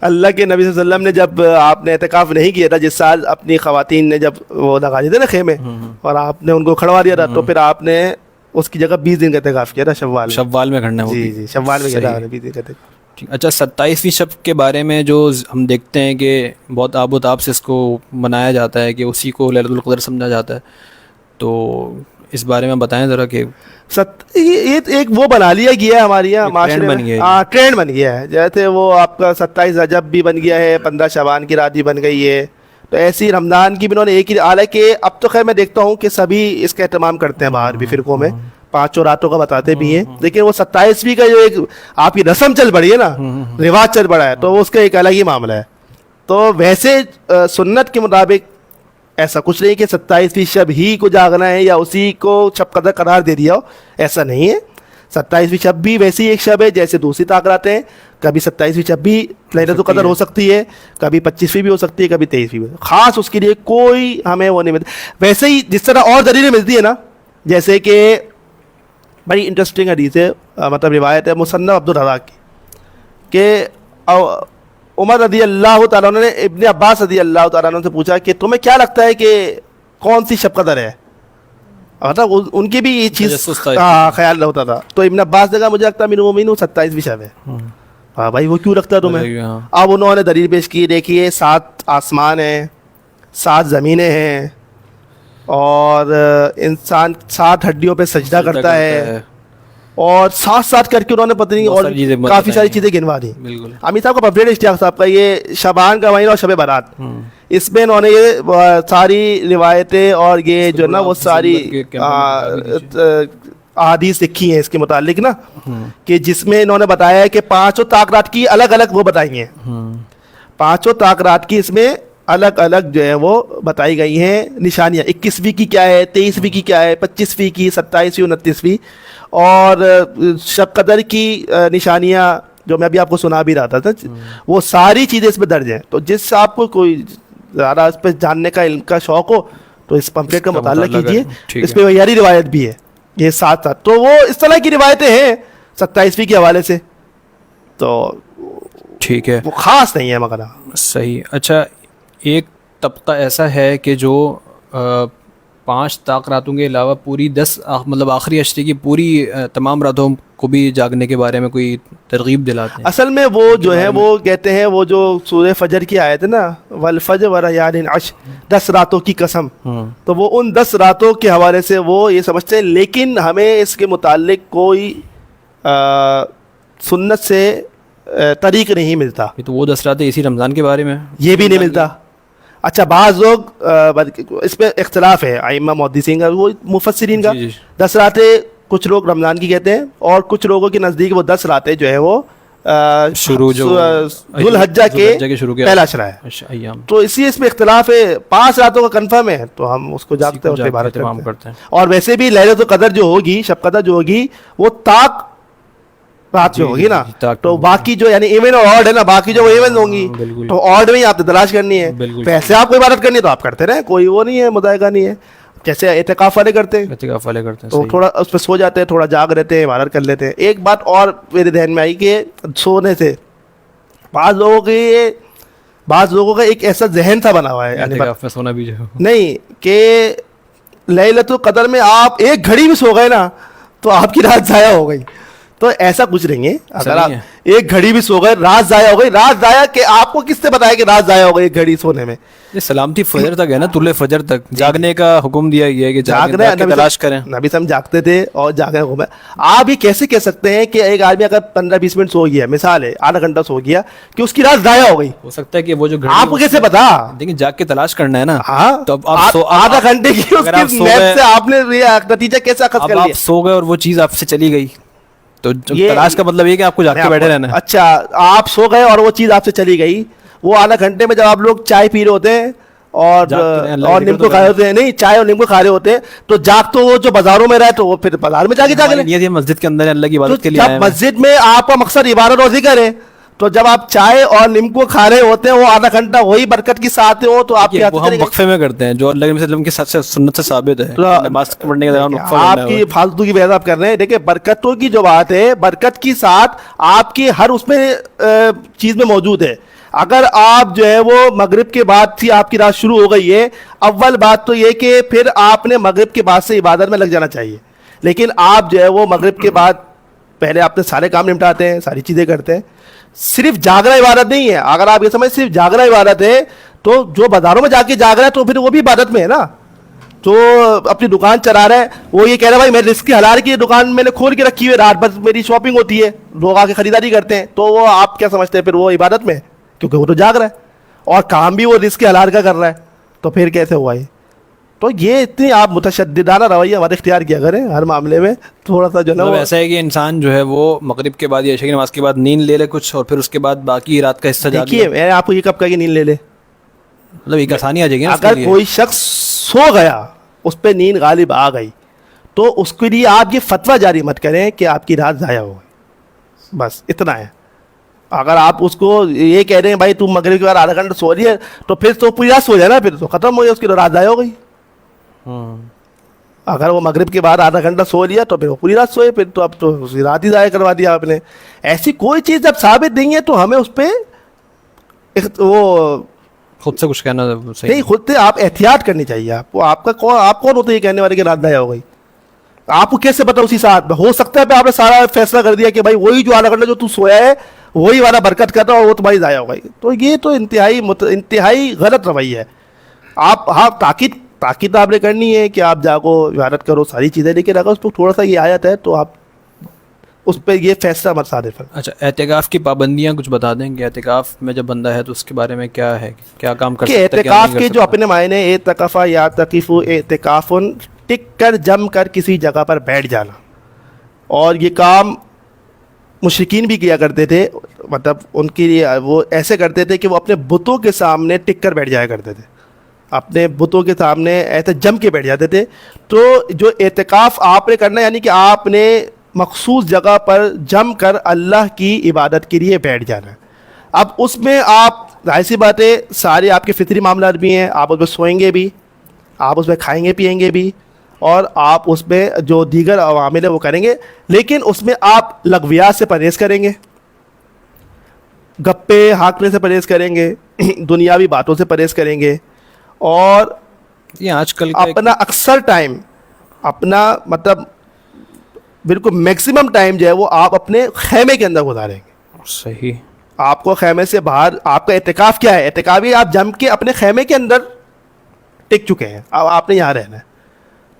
اللہ کے نبی صلی اللہ علیہ وسلم نے جب آپ نے اعتکاف نہیں کیا تھا, جس سال اپنی خواتین نے جب وہ لگا دیے تھے نا خیمے اور آپ نے ان کو کھڑوا دیا تھا, تو پھر آپ نے اس کی جگہ 20 دن کا اعتکاف کیا تھا شوال میں کرنا ہے. جی شوال میں کیا تھا 20 دن کا اعتکاف. اچھا, 27ویں شب کے بارے میں جو ہم دیکھتے ہیں کہ بہت آب و تاب سے اس کو منایا جاتا ہے کہ اسی کو لیلۃ القدر سمجھا جاتا ہے, تو اس بارے میں بتائیں ذرا. کہ یہ ایک وہ بنا لیا گیا ہے ہمارے یہاں معاشرے میں, ٹرینڈ بن گیا ہے. جیسے وہ آپ کا 27 رجب بھی بن گیا ہے, 15 شعبان کی رات بھی بن گئی ہے, تو ایسی رمضان کی بھی انہوں نے ایک ہی. حالانکہ اب تو خیر میں دیکھتا ہوں کہ سبھی اس کا اہتمام کرتے ہیں, باہر بھی فرقوں میں 5 راتوں کا بتاتے بھی ہیں, لیکن وہ 27ویں کا جو ایک آپ کی رسم چل پڑی ہے نا, رواج چل پڑا ہے, تو اس کا ایک الگ ہی معاملہ ہے. تو ویسے سنت کے مطابق ایسا کچھ نہیں کہ 27ویں شب ہی کو جاگنا ہے یا اسی کو شب قدر قرار دے دیا ہو, ایسا نہیں ہے. 27ویں شب بھی ویسی ایک شب ہے جیسے دوسری طاقت ہیں. کبھی 27ویں شب بھی لیلۃ القدر ہو سکتی ہے, کبھی 25ویں بھی ہو سکتی ہے, کبھی 23ویں بھی. خاص اس کے لیے کوئی ہمیں وہ نہیں ملتا. ویسے ہی جس طرح اور دلیلیں ملتی ہے نا, جیسے کہ بڑی انٹرسٹنگ حدیث ہے, مطلب روایت ہے مصنف عبدالرزاق کی, کہ عمر رضی اللہ تعالیٰ عنہ نے ابن عباس رضی اللہ تعالیٰ عنہ سے پوچھا کہ تمہیں کیا لگتا ہے کہ کون سی شب قدر ہے؟ مطلب ان کی بھی یہ چیز خیال ہوتا تھا. تو ابن عباس نے کہا مجھے لگتا ہے میرے مومن 27ویں شب ہے. ہاں بھائی وہ کیوں لگتا ہے تمہیں؟ اب انہوں نے دلیل پیش کی, دیکھیے 7 آسمان ہیں, 7 زمینیں ہیں, اور انسان 7 ہڈیوں پہ سجدہ کرتا ہے, اور ساتھ کر کے انہوں نے پتہ نہیں اور کافی ساری چیزیں گنوا دی. امیر صاحب کا پمفلیٹ اشتیاق صاحب کا یہ شعبان کا مہینہ اور شب برات, اس میں انہوں نے یہ ساری روایتیں اور یہ جو نا وہ ساری احادیث لکھی ہیں اس کے متعلق نا, کہ جس میں انہوں نے بتایا ہے کہ 5 طاقت کی الگ الگ وہ بتائی ہیں. 5 طاقت کی اس میں الگ الگ جو ہے وہ بتائی گئی ہیں نشانیاں. 21ویں کی کیا ہے, 23ویں کی کیا ہے, 25ویں کی, 27ویں, 29ویں, اور شب قدر کی نشانیاں جو میں ابھی آپ کو سنا بھی رہا تھا, وہ ساری چیزیں اس میں درج ہیں. تو جس آپ کو کوئی زیادہ اس پہ جاننے کا علم کا شوق ہو تو اس پمفلیٹ کا مطالعہ کیجیے, اس پہ معیاری روایت بھی ہے یہ ساتھ. تو وہ اس طرح کی روایتیں ہیں 27ویں کے حوالے سے, تو ٹھیک ہے, وہ خاص نہیں ہے مگر. صحیح. اچھا, ایک طبقہ ایسا ہے کہ جو 5 راتوں کے علاوہ پوری 10 مطلب آخری عشرے کی پوری تمام راتوں کو بھی جاگنے کے بارے میں کوئی ترغیب دلاتے ہیں. اصل میں وہ جو ہے وہ کہتے ہیں, وہ جو سورہ فجر کی آیت ہے نا, والفجر ولیال عشر, 10 راتوں کی قسم, تو وہ ان 10 راتوں کے حوالے سے وہ یہ سمجھتے ہیں. لیکن ہمیں اس کے متعلق کوئی سنت سے طریق نہیں ملتا. تو وہ 10 راتیں اسی رمضان کے بارے میں یہ بھی نہیں ملتا. اچھا, بعض لوگ اس پہ اختلاف ہے ائمہ محدثین کا, وہ مفسرین کا. 10 راتیں کچھ لوگ رمضان کی کہتے ہیں, اور کچھ لوگوں کے نزدیک وہ 10 راتیں جو ہے وہ شروع جو ذوالحجہ کے پہلا عشرہ ہے. تو اسی اس میں اختلاف ہے. 5 راتوں کا کنفرم ہے تو ہم اس کو جاگتے ہیں, اس پہ عبادت کرتے ہیں. اور ویسے بھی لیلۃ القدر جو ہوگی, شب قدر جو ہوگی, وہ طاق رات میں ہوگی نا, تاک تو باقی جو یعنی ایون اور آڈ ہے نا, باقی جو وہ ایون ہوں گی, بالکل. تو آڈ میں ہی آپ نے تلاش کرنی ہے. پیسے آپ کو عبادت کرنی ہے تو آپ کرتے رہیں, کوئی وہ نہیں ہے, مضائقہ نہیں ہے. جیسے اعتکاف والے کرتے ہیں, اعتکاف والے کرتے ہیں, تو تھوڑا اس پہ سو جاتے ہیں, تھوڑا جاگ رہتے ہیں, عبادت کر لیتے ہیں. ایک بات اور میرے ذہن میں آئی کہ سونے سے بعض لوگوں کا ایک ایسا ذہن سا بنا ہوا ہے, اعتکاف میں سونا بھی جو نہیں کہ لیلۃ القدر میں آپ ایک گھڑی بھی سو گئے نا تو آپ کی رات ضائع ہو گئی. تو ایسا کچھ نہیں ہے, اگر آپ ایک گھڑی بھی سو گئے رات ضائع ہو گئی. رات ضائع کہ آپ کو کس نے بتایا کہ رات ضائع ہو گئی ایک گھڑی سونے میں؟ یہ سلامتی فجر تک ہے نا, طلوع فجر تک جاگنے کا حکم دیا گیا ہے کہ جاگنے تلاش کریں. نبی صاحب جاگتے تھے اور جاگنے کا حکم ہے. آپ یہ کیسے کہہ سکتے ہیں کہ ایک آدمی اگر 15-20 منٹ سو گیا, مثال ہے آدھا گھنٹہ سو گیا, کہ اس کی رات ضائع ہو گئی؟ ہو سکتا ہے کہ وہ جو آپ کو کیسے پتا؟ دیکھیں جاگ کے تلاش کرنا ہے نا. ہاں, تو آدھا گھنٹے کی اس کی نیپ سے آپ نے نتیجہ کیسے اخذ کر لیا؟ آپ سو گئے اور وہ چیز آپ سے چلی گئی, تو تلاش کا مطلب یہ کہ آپ کو جاگ کے بیٹھے رہنا ہے. اچھا, آپ سو گئے اور وہ چیز آپ سے چلی گئی, وہ آدھا گھنٹے میں جب آپ لوگ چائے پی رہے ہوتے ہیں اور نیمبو کھا رہے ہوتے ہیں, نہیں چائے اور نیمبو کھا رہے ہوتے ہیں, تو جاگ تو وہ جو بازاروں میں رہے تو وہ پھر بازار میں جا کے جاگ لیں. یہ مسجد کے اندر اللہ کی عبادت کے لیے جب مسجد میں آپ کا مقصد عبادت اور ذکر ہے, تو جب آپ چائے اور نیمبو کھا رہے ہوتے ہیں, وہ آدھا گھنٹہ وہی برکت کی ساتھ ہو, تو آپ کی ہم وقفے میں کرتے ہیں جو اللہ کے وسلم کی سنت سے ثابت ہے. نماز پڑھنے کے دوران آپ کی فالتو کی بحث آپ کر رہے ہیں. دیکھیں برکتوں کی جو بات ہے, برکت کی ساتھ آپ کی ہر اس میں چیز میں موجود ہے. اگر آپ جو ہے وہ مغرب کے بعد تھی آپ کی رات شروع ہو گئی ہے, اول بات تو یہ کہ پھر آپ نے مغرب کے بعد سے عبادت میں لگ جانا چاہیے. لیکن آپ جو ہے وہ مغرب کے بعد پہلے آپ نے سارے کام نمٹاتے ہیں, ساری چیزیں کرتے ہیں. صرف جاگنا عبادت نہیں ہے. اگر آپ یہ سمجھ صرف جاگنا عبادت ہے, تو جو بازاروں میں جا کے جاگ رہا ہے تو پھر وہ بھی عبادت میں ہے نا. جو اپنی دکان چلا رہا ہے وہ یہ کہہ رہا ہے بھائی میں رزق حلال کی دکان میں نے کھول کے رکھی ہوئی, رات بھر میری شاپنگ ہوتی ہے, لوگ آ کے خریداری کرتے ہیں, تو وہ آپ کیا سمجھتے ہیں پھر وہ عبادت میں ہے؟ کیونکہ وہ تو جاگ رہا ہے اور کام بھی وہ رزق حلال کا کر رہا ہے, تو پھر کیسے ہوا یہ؟ تو یہ اتنی آپ متشددانہ رویہ ہمارے اختیار کیا کریں ہر معاملے میں, تھوڑا سا جو ہے ایسا ہے کہ انسان جو ہے وہ مغرب کے بعد یا عشاء کی نماز کے بعد نیند لے لے کچھ, اور پھر اس کے بعد باقی رات کا حصہ جاگ. دیکھیے میں آپ کو یہ کب کہا کہ نیند لے لے, مطلب ایک آسانی آ جائے گی. اگر کوئی شخص سو گیا, اس پہ نیند غالب آ گئی, تو اس کے لیے آپ یہ فتویٰ جاری مت کریں کہ آپ کی رات ضائع ہو گئی, بس اتنا ہے. اگر آپ اس کو یہ کہہ رہے ہیں بھائی تم مغرب کے بعد آدھا گھنٹہ سو رہی ہے, تو پھر تو پوری رات سو جائے نا, پھر تو ختم ہو گئی, اس کی تو رات ضائع ہو گئی. اگر وہ مغرب کے بعد آدھا گھنٹہ سو لیا تو پھر وہ پوری رات سوئے, پھر تو اب تو اسی رات ہی ضائع کروا دیا آپ نے. ایسی کوئی چیز جب ثابت نہیں ہے تو ہمیں اس پہ وہ خود سے کچھ کہنا صحیح نہیں, خود سے آپ احتیاط کرنی چاہیے. آپ کون ہوتے ہیں کہنے والے کہ رات ضائع ہو گئی؟ آپ کو کیسے پتا اسی ساتھ میں ہو سکتا ہے آپ نے سارا فیصلہ کر دیا کہ بھائی وہی جو آدھا گھنٹہ جو تو سویا ہے وہی والا برکت کرتا اور وہ تمہاری ضائع ہو گئی. تو یہ تو انتہائی غلط رویہ ہے. آپ ہاں تاکید آپ نے کرنی ہے کہ آپ جاگو, عبادت کرو, ساری چیزیں, لیکن اگر اس پہ تھوڑا سا یہ آیت ہے تو آپ اس پہ یہ فیصلہ مت صادر کریں. اچھا, اعتکاف کی پابندیاں کچھ بتا دیں کہ اعتکاف میں جب بندہ ہے تو اس کے بارے میں کیا ہے, کیا کام کر سکتا ہے, اعتکاف کے جو اپنے معنی اعتکاف یا تقیف اعتکاف, ٹک کر جم کر کسی جگہ پر بیٹھ جانا. اور یہ کام مشرکین بھی کیا کرتے تھے, مطلب ان کے لیے وہ ایسے کرتے تھے کہ وہ اپنے بتوں کے سامنے ٹک کر بیٹھ جایا کرتے تھے, اپنے بتوں کے سامنے ایسے جم کے بیٹھ جاتے تھے. تو جو اعتکاف آپ نے کرنا یعنی کہ آپ نے مخصوص جگہ پر جم کر اللہ کی عبادت کے لیے بیٹھ جانا ہے. اب اس میں آپ ظاہر سی بات ہے سارے آپ کے فطری معاملات بھی ہیں, آپ اس میں سوئیں گے بھی, آپ اس میں کھائیں گے پیئیں گے بھی, اور آپ اس میں جو دیگر عوامل ہیں وہ کریں گے, لیکن اس میں آپ لغویات سے پرہیز کریں گے, گپے ہانکنے سے پرہیز کریں گے, دنیاوی باتوں سے پرہیز کریں گے, اور یہ آج کل اپنا اکثر ٹائم اپنا مطلب بالکل میکسیمم ٹائم جو ہے وہ آپ اپنے خیمے کے اندر گزاریں گے. صحیح. آپ کو خیمے سے باہر, آپ کا اعتکاف کیا ہے؟ اعتکاف ہی آپ جم کے اپنے خیمے کے اندر ٹک چکے ہیں, اب آپ نے یہاں رہنا ہے.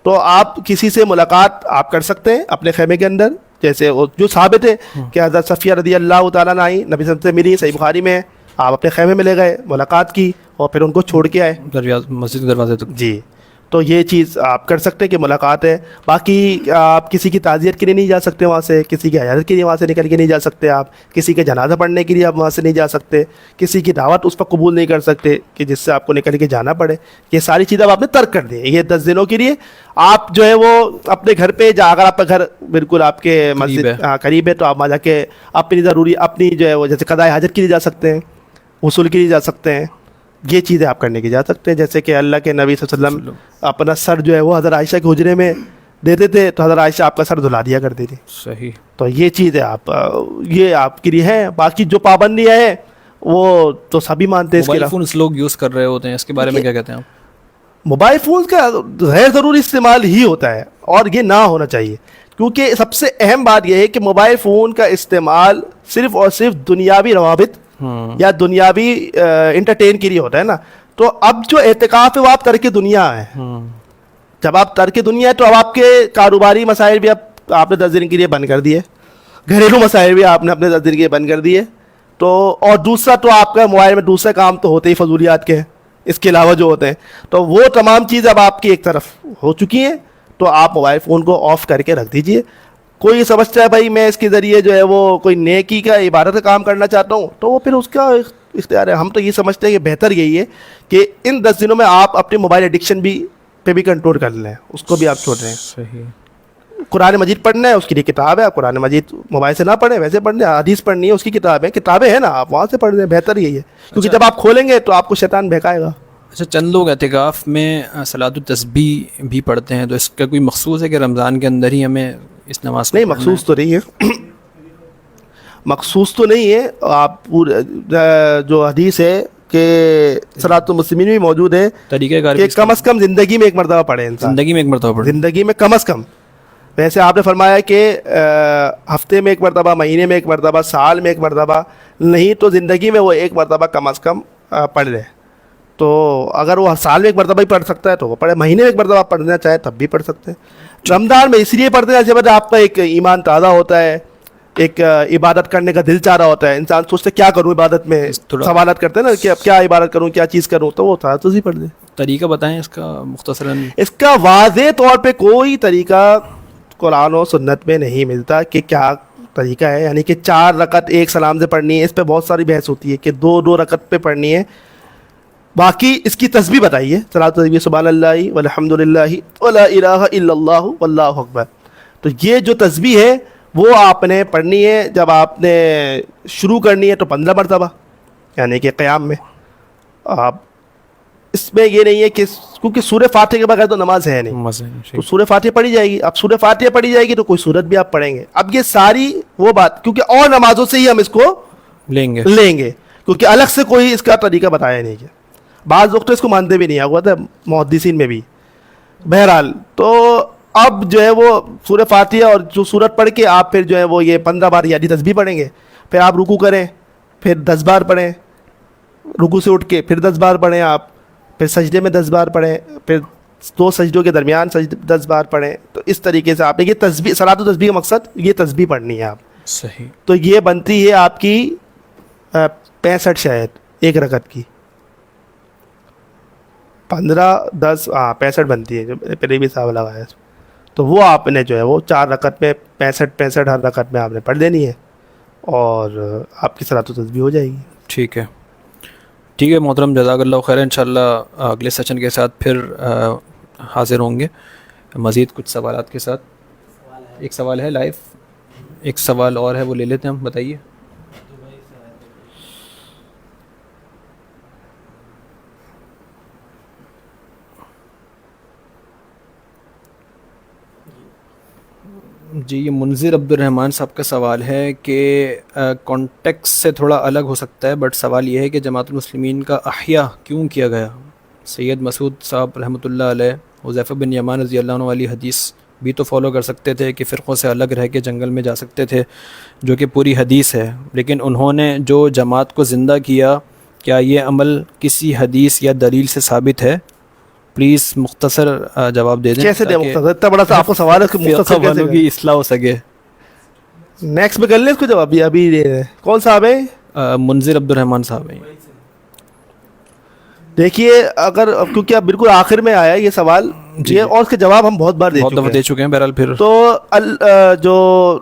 تو آپ کسی سے ملاقات آپ کر سکتے ہیں اپنے خیمے کے اندر, جیسے جو ثابت ہے کہ حضرت صفیہ رضی اللہ تعالیٰ عنہ آئی, نبی صلی اللہ علیہ وسلم سے ملی, صحیح بخاری میں ہے, آپ اپنے خیمے میں لے گئے, ملاقات کی اور پھر ان کو چھوڑ کے آئے مسجد کے دروازے تک. جی. تو یہ چیز آپ کر سکتے ہیں کہ ملاقات ہے. باقی آپ کسی کی تعزیت کے لیے نہیں جا سکتے وہاں سے, کسی کی عیادت کے لیے وہاں سے نکل کے نہیں جا سکتے, آپ کسی کے جنازہ پڑھنے کے لیے آپ وہاں سے نہیں جا سکتے, کسی کی دعوت اس پر قبول نہیں کر سکتے کہ جس سے آپ کو نکل کے جانا پڑے. یہ ساری چیزیں اب آپ نے ترک کر دی ہیں. یہ 10 دنوں کے لیے آپ جو ہے وہ اپنے گھر پہ اگر آپ کا گھر بالکل آپ کے مسجد قریب ہے تو آپ وہاں جا کے اپنی ضروری اپنی جو ہے وہ جیسے قضاء حاجت کے لیے جا سکتے ہیں, غسل کے لیے جا سکتے ہیں, یہ چیزیں آپ کرنے کی جا سکتے ہیں. جیسے کہ اللہ کے نبی صلی اللہ علیہ وسلم اپنا سر جو ہے وہ حضرت عائشہ کے حجرے میں دیتے تھے تو حضرت عائشہ آپ کا سر دھلا دیا کرتی تھی. صحیح. تو یہ چیزیں آپ یہ آپ کے لیے ہیں. باقی جو پابندیاں ہیں وہ تو سبھی مانتے ہیں. اس کے موبائل فونس لوگ یوز کر رہے ہوتے ہیں, اس کے بارے میں کیا کہتے ہیں آپ؟ موبائل فونس کا غیر ضروری استعمال ہی ہوتا ہے اور یہ نہ ہونا چاہیے, کیونکہ سب سے اہم بات یہ ہے کہ موبائل فون کا استعمال صرف اور صرف دنیاوی روابط یا دنیاوی انٹرٹین کے لیے ہوتا ہے نا. تو اب جو اعتکاف ہے وہ آپ ترک دنیا ہے. جب آپ ترک دنیا ہے تو اب آپ کے کاروباری مسائل بھی اب آپ نے 10 دن کے لیے بند کر دیے, گھریلو مسائل بھی آپ نے اپنے 10 دن کے لیے بند کر دیے. تو اور دوسرا تو آپ کا موبائل میں دوسرے کام تو ہوتے ہی فضولیات کے ہیں اس کے علاوہ جو ہوتے ہیں, تو وہ تمام چیزیں اب آپ کی ایک طرف ہو چکی ہیں. تو آپ موبائل فون کو آف کر کے رکھ دیجئے. کوئی سمجھتا ہے بھائی میں اس کے ذریعے جو ہے وہ کوئی نیکی کا عبادت کا کام کرنا چاہتا ہوں تو وہ پھر اس کا اختیار ہے. ہم تو یہ سمجھتے ہیں کہ بہتر یہی ہے کہ ان 10 دنوں میں آپ اپنے موبائل ایڈکشن پہ بھی کنٹرول کر لیں, اس کو بھی آپ چھوڑ رہے ہیں. صحیح. قرآن مجید پڑھنا ہے, اس کے لیے کتاب ہے, آپ قرآن مجید موبائل سے نہ پڑھیں, ویسے پڑھیں. حدیث پڑھنی ہے, اس کی کتابیں ہیں نا, آپ وہاں سے پڑھ لیں. بہتر یہی ہے, کیونکہ جب آپ کھولیں گے تو آپ کو شیطان بہکائے گا. اچھا, چند لوگ اعتکاف میں صلاۃ التسبیح بھی پڑھتے ہیں, تو اس کا کوئی مخصوص ہے کہ رمضان کے اندر ہی ہمیں اس نماز کو نہیں, مخصوص تو نہیں ہے. مخصوص تو نہیں ہے. آپ جو حدیث ہے کہ صلاۃ المسلمین بھی موجود ہے طریقہ کار کہ کم از کم زندگی میں ایک مرتبہ پڑھے انسان, زندگی میں ایک مرتبہ پڑھے, زندگی میں کم از کم. ویسے آپ نے فرمایا کہ ہفتے میں ایک مرتبہ, مہینے میں ایک مرتبہ, سال میں ایک مرتبہ, نہیں تو زندگی میں وہ ایک مرتبہ کم از کم پڑھ لے. تو اگر وہ سال میں ایک مرتبہ ہی پڑھ سکتا ہے تو وہ پڑھے, مہینے میں ایک مرتبہ پڑھنا چاہے تب بھی پڑھ سکتے ہیں. رمضان میں اس لیے پڑھتے ہیں جب آپ کا ایک ایمان تازہ ہوتا ہے, ایک عبادت کرنے کا دل چاہ رہا ہوتا ہے. انسان سوچتے کیا کروں عبادت میں, سوالات کرتے ہیں نا کہ اب کیا عبادت کروں, کیا چیز کروں, تو وہ تھا تو ہی پڑھ دیں. طریقہ بتائیں اس کا مختصراً. اس کا واضح طور پہ کوئی طریقہ قرآن و سنت میں نہیں ملتا کہ کیا طریقہ ہے. یعنی کہ 4 رکعت ایک سلام سے پڑھنی ہے, اس پہ بہت ساری بحث ہوتی ہے کہ 2 رکعت پہ پڑھنی ہے. باقی اس کی تسبیح بتائیے, صلاۃ التسبیح سبحان اللہ والحمد للہ ولا الہ الا اللہ واللہ اکبر. تو یہ جو تسبیح ہے وہ آپ نے پڑھنی ہے. جب آپ نے شروع کرنی ہے تو 15 مرتبہ, یعنی کہ قیام میں. آپ اس میں یہ نہیں ہے کہ کیونکہ سورہ فاتحہ کے بغیر تو نماز ہے نہیں, تو سورہ فاتحہ پڑھی جائے گی. اب سورہ فاتحہ پڑھی جائے گی تو کوئی سورت بھی آپ پڑھیں گے. اب یہ ساری وہ بات, کیونکہ اور نمازوں سے ہی ہم اس کو لیں گے کیونکہ الگ سے کوئی اس کا طریقہ بتایا نہیں ہے. بعض لوگ تو اس کو مانتے بھی نہیں, ہوا تھا محدثین میں بھی. بہرحال تو اب جو ہے وہ سورہ فاتحہ اور جو سورت پڑھ کے آپ پھر جو ہے وہ یہ 15 بار یادی تسبیح پڑھیں گے. پھر آپ رکوع کریں, پھر 10 بار پڑھیں, رکوع سے اٹھ کے پھر 10 بار پڑھیں آپ, پھر سجدے میں 10 بار پڑھیں, پھر 2 سجدوں کے درمیان 10 بار پڑھیں. تو اس طریقے سے آپ نے یہ تسبیح, صلاۃ التسبیح کا مقصد یہ تسبیح پڑھنی ہے آپ. صحیح. تو یہ بنتی ہے آپ کی 65 شاید ایک رکعت کی, 15 10 65 بنتی ہے جو پہلے بھی صاحب لگایا. تو وہ آپ نے جو ہے وہ 4 رکعت میں 65 ہر رکعت میں آپ نے پڑھ دینی ہے اور آپ کی صلاۃ التسبیح ہو جائے گی. ٹھیک ہے, ٹھیک ہے محترم, جزاک اللہ خیر. انشاءاللہ اگلے سیشن کے ساتھ پھر حاضر ہوں گے مزید کچھ سوالات کے ساتھ. ایک سوال ہے لائیو, ایک سوال اور ہے وہ لے لیتے ہیں ہم. بتائیے. جی, یہ منذر عبد الرحمن صاحب کا سوال ہے کہ کانٹیکس سے تھوڑا الگ ہو سکتا ہے, بٹ سوال یہ ہے کہ جماعت المسلمین کا احیاء کیوں کیا گیا. سید مسعود صاحب رحمۃ اللہ علیہ حذیفہ بن یمان رضی اللہ عنہ والی حدیث بھی تو فالو کر سکتے تھے کہ فرقوں سے الگ رہ کے جنگل میں جا سکتے تھے, جو کہ پوری حدیث ہے, لیکن انہوں نے جو جماعت کو زندہ کیا, کیا یہ عمل کسی حدیث یا دلیل سے ثابت ہے؟ پلیز مختصر جواب دے دیں. کیسے دیں مختصر؟ اتنا بڑا سا آپ کو سوال ہے کہ مختصر کیسے والوں کی اصلاح ہو سکے. نیکسٹ میں کر لیں اس کو جواب. ابھی دے رہے ہیں. کون صاحب ہے؟ منذر عبد الرحمن صاحب ہیں. دیکھیے اگر کیونکہ اب بالکل آخر میں آیا یہ سوال جی یہ، اور اس کے جواب ہم بہت بار بہت دفعہ دے چکے ہیں بہرحال. پھر تو جو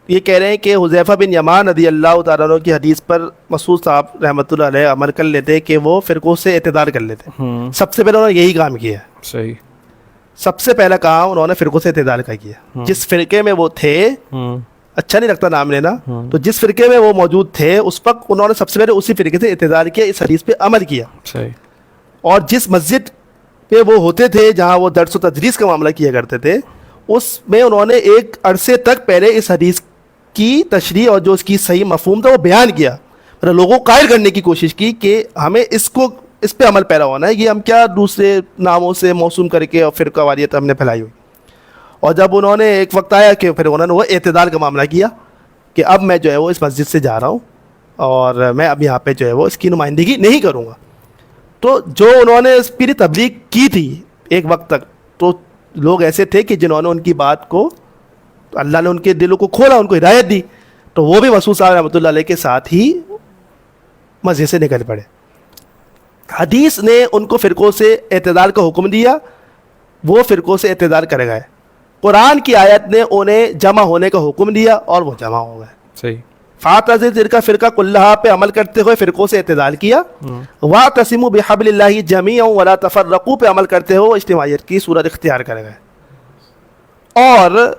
یہ کہہ رہے ہیں کہ حذیفہ بن یمان رضی اللہ تعالیٰ عنہ کی حدیث پر مسعود صاحب رحمۃ اللہ علیہ عمل کر لیتے کہ وہ فرقوں سے اعتدال کر لیتے. سب سے پہلے انہوں نے یہی کام کیا ہے. صحیح. سب سے پہلا کام انہوں نے فرقوں سے اعتدال کا کیا. جس فرقے میں وہ تھے، اچھا نہیں لگتا نام لینا، تو جس فرقے میں وہ موجود تھے اس وقت انہوں نے سب سے پہلے اسی فرقے سے اعتدال کیا، اس حدیث پہ عمل کیا. صحیح. اور جس مسجد پہ وہ ہوتے تھے جہاں وہ درس و تدریس کا معاملہ کیا کرتے تھے، اس میں انہوں نے ایک عرصے تک پہلے اس حدیث کی تشریح اور جو اس کی صحیح مفہوم تھا وہ بیان کیا، مطلب لوگوں کو قائل کرنے کی کوشش کی کہ ہمیں اس پہ عمل پیرا ہونا ہے. یہ ہم کیا دوسرے ناموں سے موسوم کر کے اور فرقہ واریت ہم نے پھیلائی ہوئی. اور جب انہوں نے ایک وقت آیا کہ پھر انہوں نے وہ اعتدال کا معاملہ کیا کہ اب میں جو ہے وہ اس مسجد سے جا رہا ہوں اور میں اب یہاں پہ جو ہے وہ اس کی نمائندگی نہیں کروں گا. تو جو انہوں نے اس پوری تبلیغ کی تھی ایک وقت تک، تو لوگ ایسے تھے کہ جنہوں نے ان کی بات کو، اللہ نے ان کے دلوں کو کھولا، ان کو ہدایت دی، تو وہ بھی مسعود صاحب رحمۃ اللہ علیہ کے ساتھ ہی مسجد سے نکل پڑے. حدیث نے ان کو فرقوں سے اعتدال کا حکم دیا، وہ فرقوں سے اعتدال کر گئے. قرآن کی آیت نے انہیں جمع ہونے کا حکم دیا اور وہ جمع ہو گئے. صحیح. فاعتزل فرقہ کلہا پہ عمل کرتے ہوئے فرقوں سے اعتدال کیا. واعتصموا بحبل اللہ جمیعا ولا تفرقوا پہ عمل کرتے ہوئے اجتماعیت کی صورت اختیار کر گئے. اور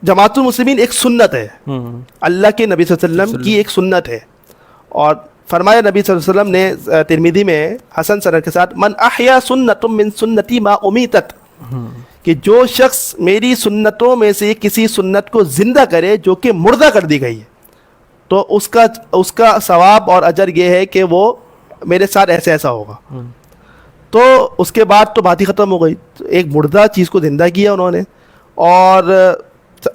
جماعت المسلمین ایک سنت ہے، اللہ کے نبی صلی اللہ علیہ وسلم کی ایک سنت ہے. اور فرمایا نبی صلی اللہ علیہ وسلم نے ترمذی میں حسن سند کے ساتھ، من احیا سنت من سنتی ما امیتت، کہ جو شخص میری سنتوں میں سے کسی سنت کو زندہ کرے جو کہ مردہ کر دی گئی ہے، تو اس کا ثواب اور اجر یہ ہے کہ وہ میرے ساتھ ایسا ہوگا. تو اس کے بعد تو بات ہی ختم ہو گئی. ایک مردہ چیز کو زندہ کیا انہوں نے، اور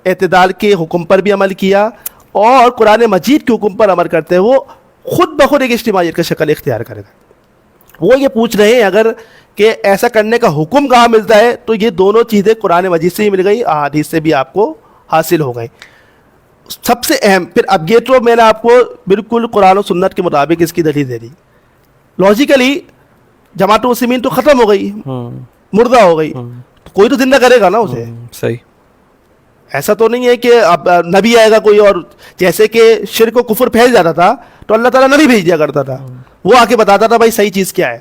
اعتدال کے حکم پر بھی عمل کیا، اور قرآن مجید کے حکم پر عمل کرتے وہ خود بخود ایک اجتماعیت کا شکل اختیار کرے گا. وہ یہ پوچھ رہے ہیں اگر کہ ایسا کرنے کا حکم کہاں ملتا ہے، تو یہ دونوں چیزیں قرآن مجید سے ہی مل گئی، احادیث سے بھی آپ کو حاصل ہو گئی. سب سے اہم پھر اب یہ تو میں نے آپ کو بالکل قرآن و سنت کے مطابق اس کی دلیل دے دی. لاجیکلی جماعت المسلمین تو ختم ہو گئی، مردہ ہو گئی، کوئی تو زندہ کرے گا نا اسے. صحیح. ایسا تو نہیں ہے کہ اب نبی آئے گا کوئی، اور جیسے کہ شرک و کفر پھیل جاتا تھا تو اللہ تعالیٰ نبی بھیج دیا کرتا تھا، وہ آ کے بتاتا تھا بھائی صحیح چیز کیا ہے.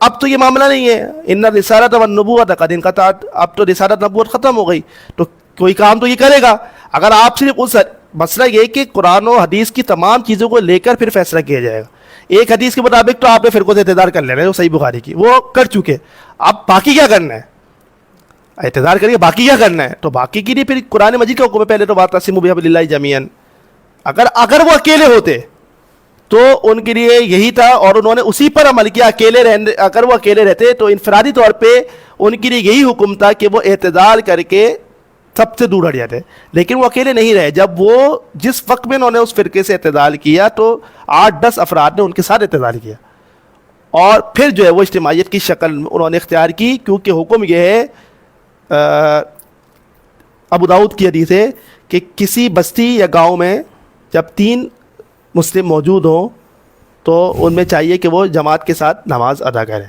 اب تو یہ معاملہ نہیں ہے، ان رسالت والنبوۃ قد انقطعت، اب تو رسالت نبوت ختم ہو گئی، تو کوئی کام تو یہ کرے گا. اگر آپ صرف اس مسئلہ یہ کہ قرآن و حدیث کی تمام چیزوں کو لے کر پھر فیصلہ کیا جائے گا. ایک حدیث کے مطابق تو آپ نے فرقوں سے اعتدال کر لینا ہے، وہ صحیح بخاری کی وہ کر چکے، اب باقی کیا کرنا ہے؟ اعتدال کریے، باقی کیا کرنا ہے؟ تو باقی کے لیے پھر قرآن مجید کا حکم ہے پہلے تو واعتصموا بحبل اللہ جمیعا. اگر وہ اکیلے ہوتے تو ان کے لیے یہی تھا اور انہوں نے اسی پر عمل کیا. اگر وہ اکیلے رہتے تو انفرادی طور پہ ان کے لیے یہی حکم تھا کہ وہ اعتدال کر کے سب سے دور ہٹ جاتے، لیکن وہ اکیلے نہیں رہے. جب وہ جس وقت میں انہوں نے اس فرقے سے اعتدال کیا تو 8-10 افراد نے ان کے ساتھ اعتدال کیا، اور پھر جو ہے وہ اجتماعیت کی شکل انہوں نے اختیار کی. کیونکہ حکم یہ ہے، ابو داؤد کی حدیث ہے کہ کسی بستی یا گاؤں میں جب 3 مسلم موجود ہوں تو ان میں چاہیے کہ وہ جماعت کے ساتھ نماز ادا کریں،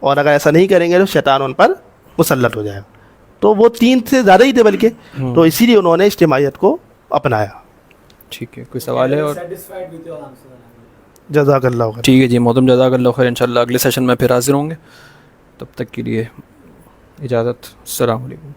اور اگر ایسا نہیں کریں گے تو شیطان ان پر مسلط ہو جائے گا. تو وہ 3 سے زیادہ ہی تھے بلکہ، تو اسی لیے انہوں نے اجتماعیت کو اپنایا. ٹھیک ہے، کوئی سوال ہے؟ اور جزاک اللہ خیر. ٹھیک ہے جی محترم، جزاک اللہ خیر. انشاءاللہ اگلے سیشن میں پھر حاضر ہوں گے، تب تک کے لیے اجازت. السلام علیکم.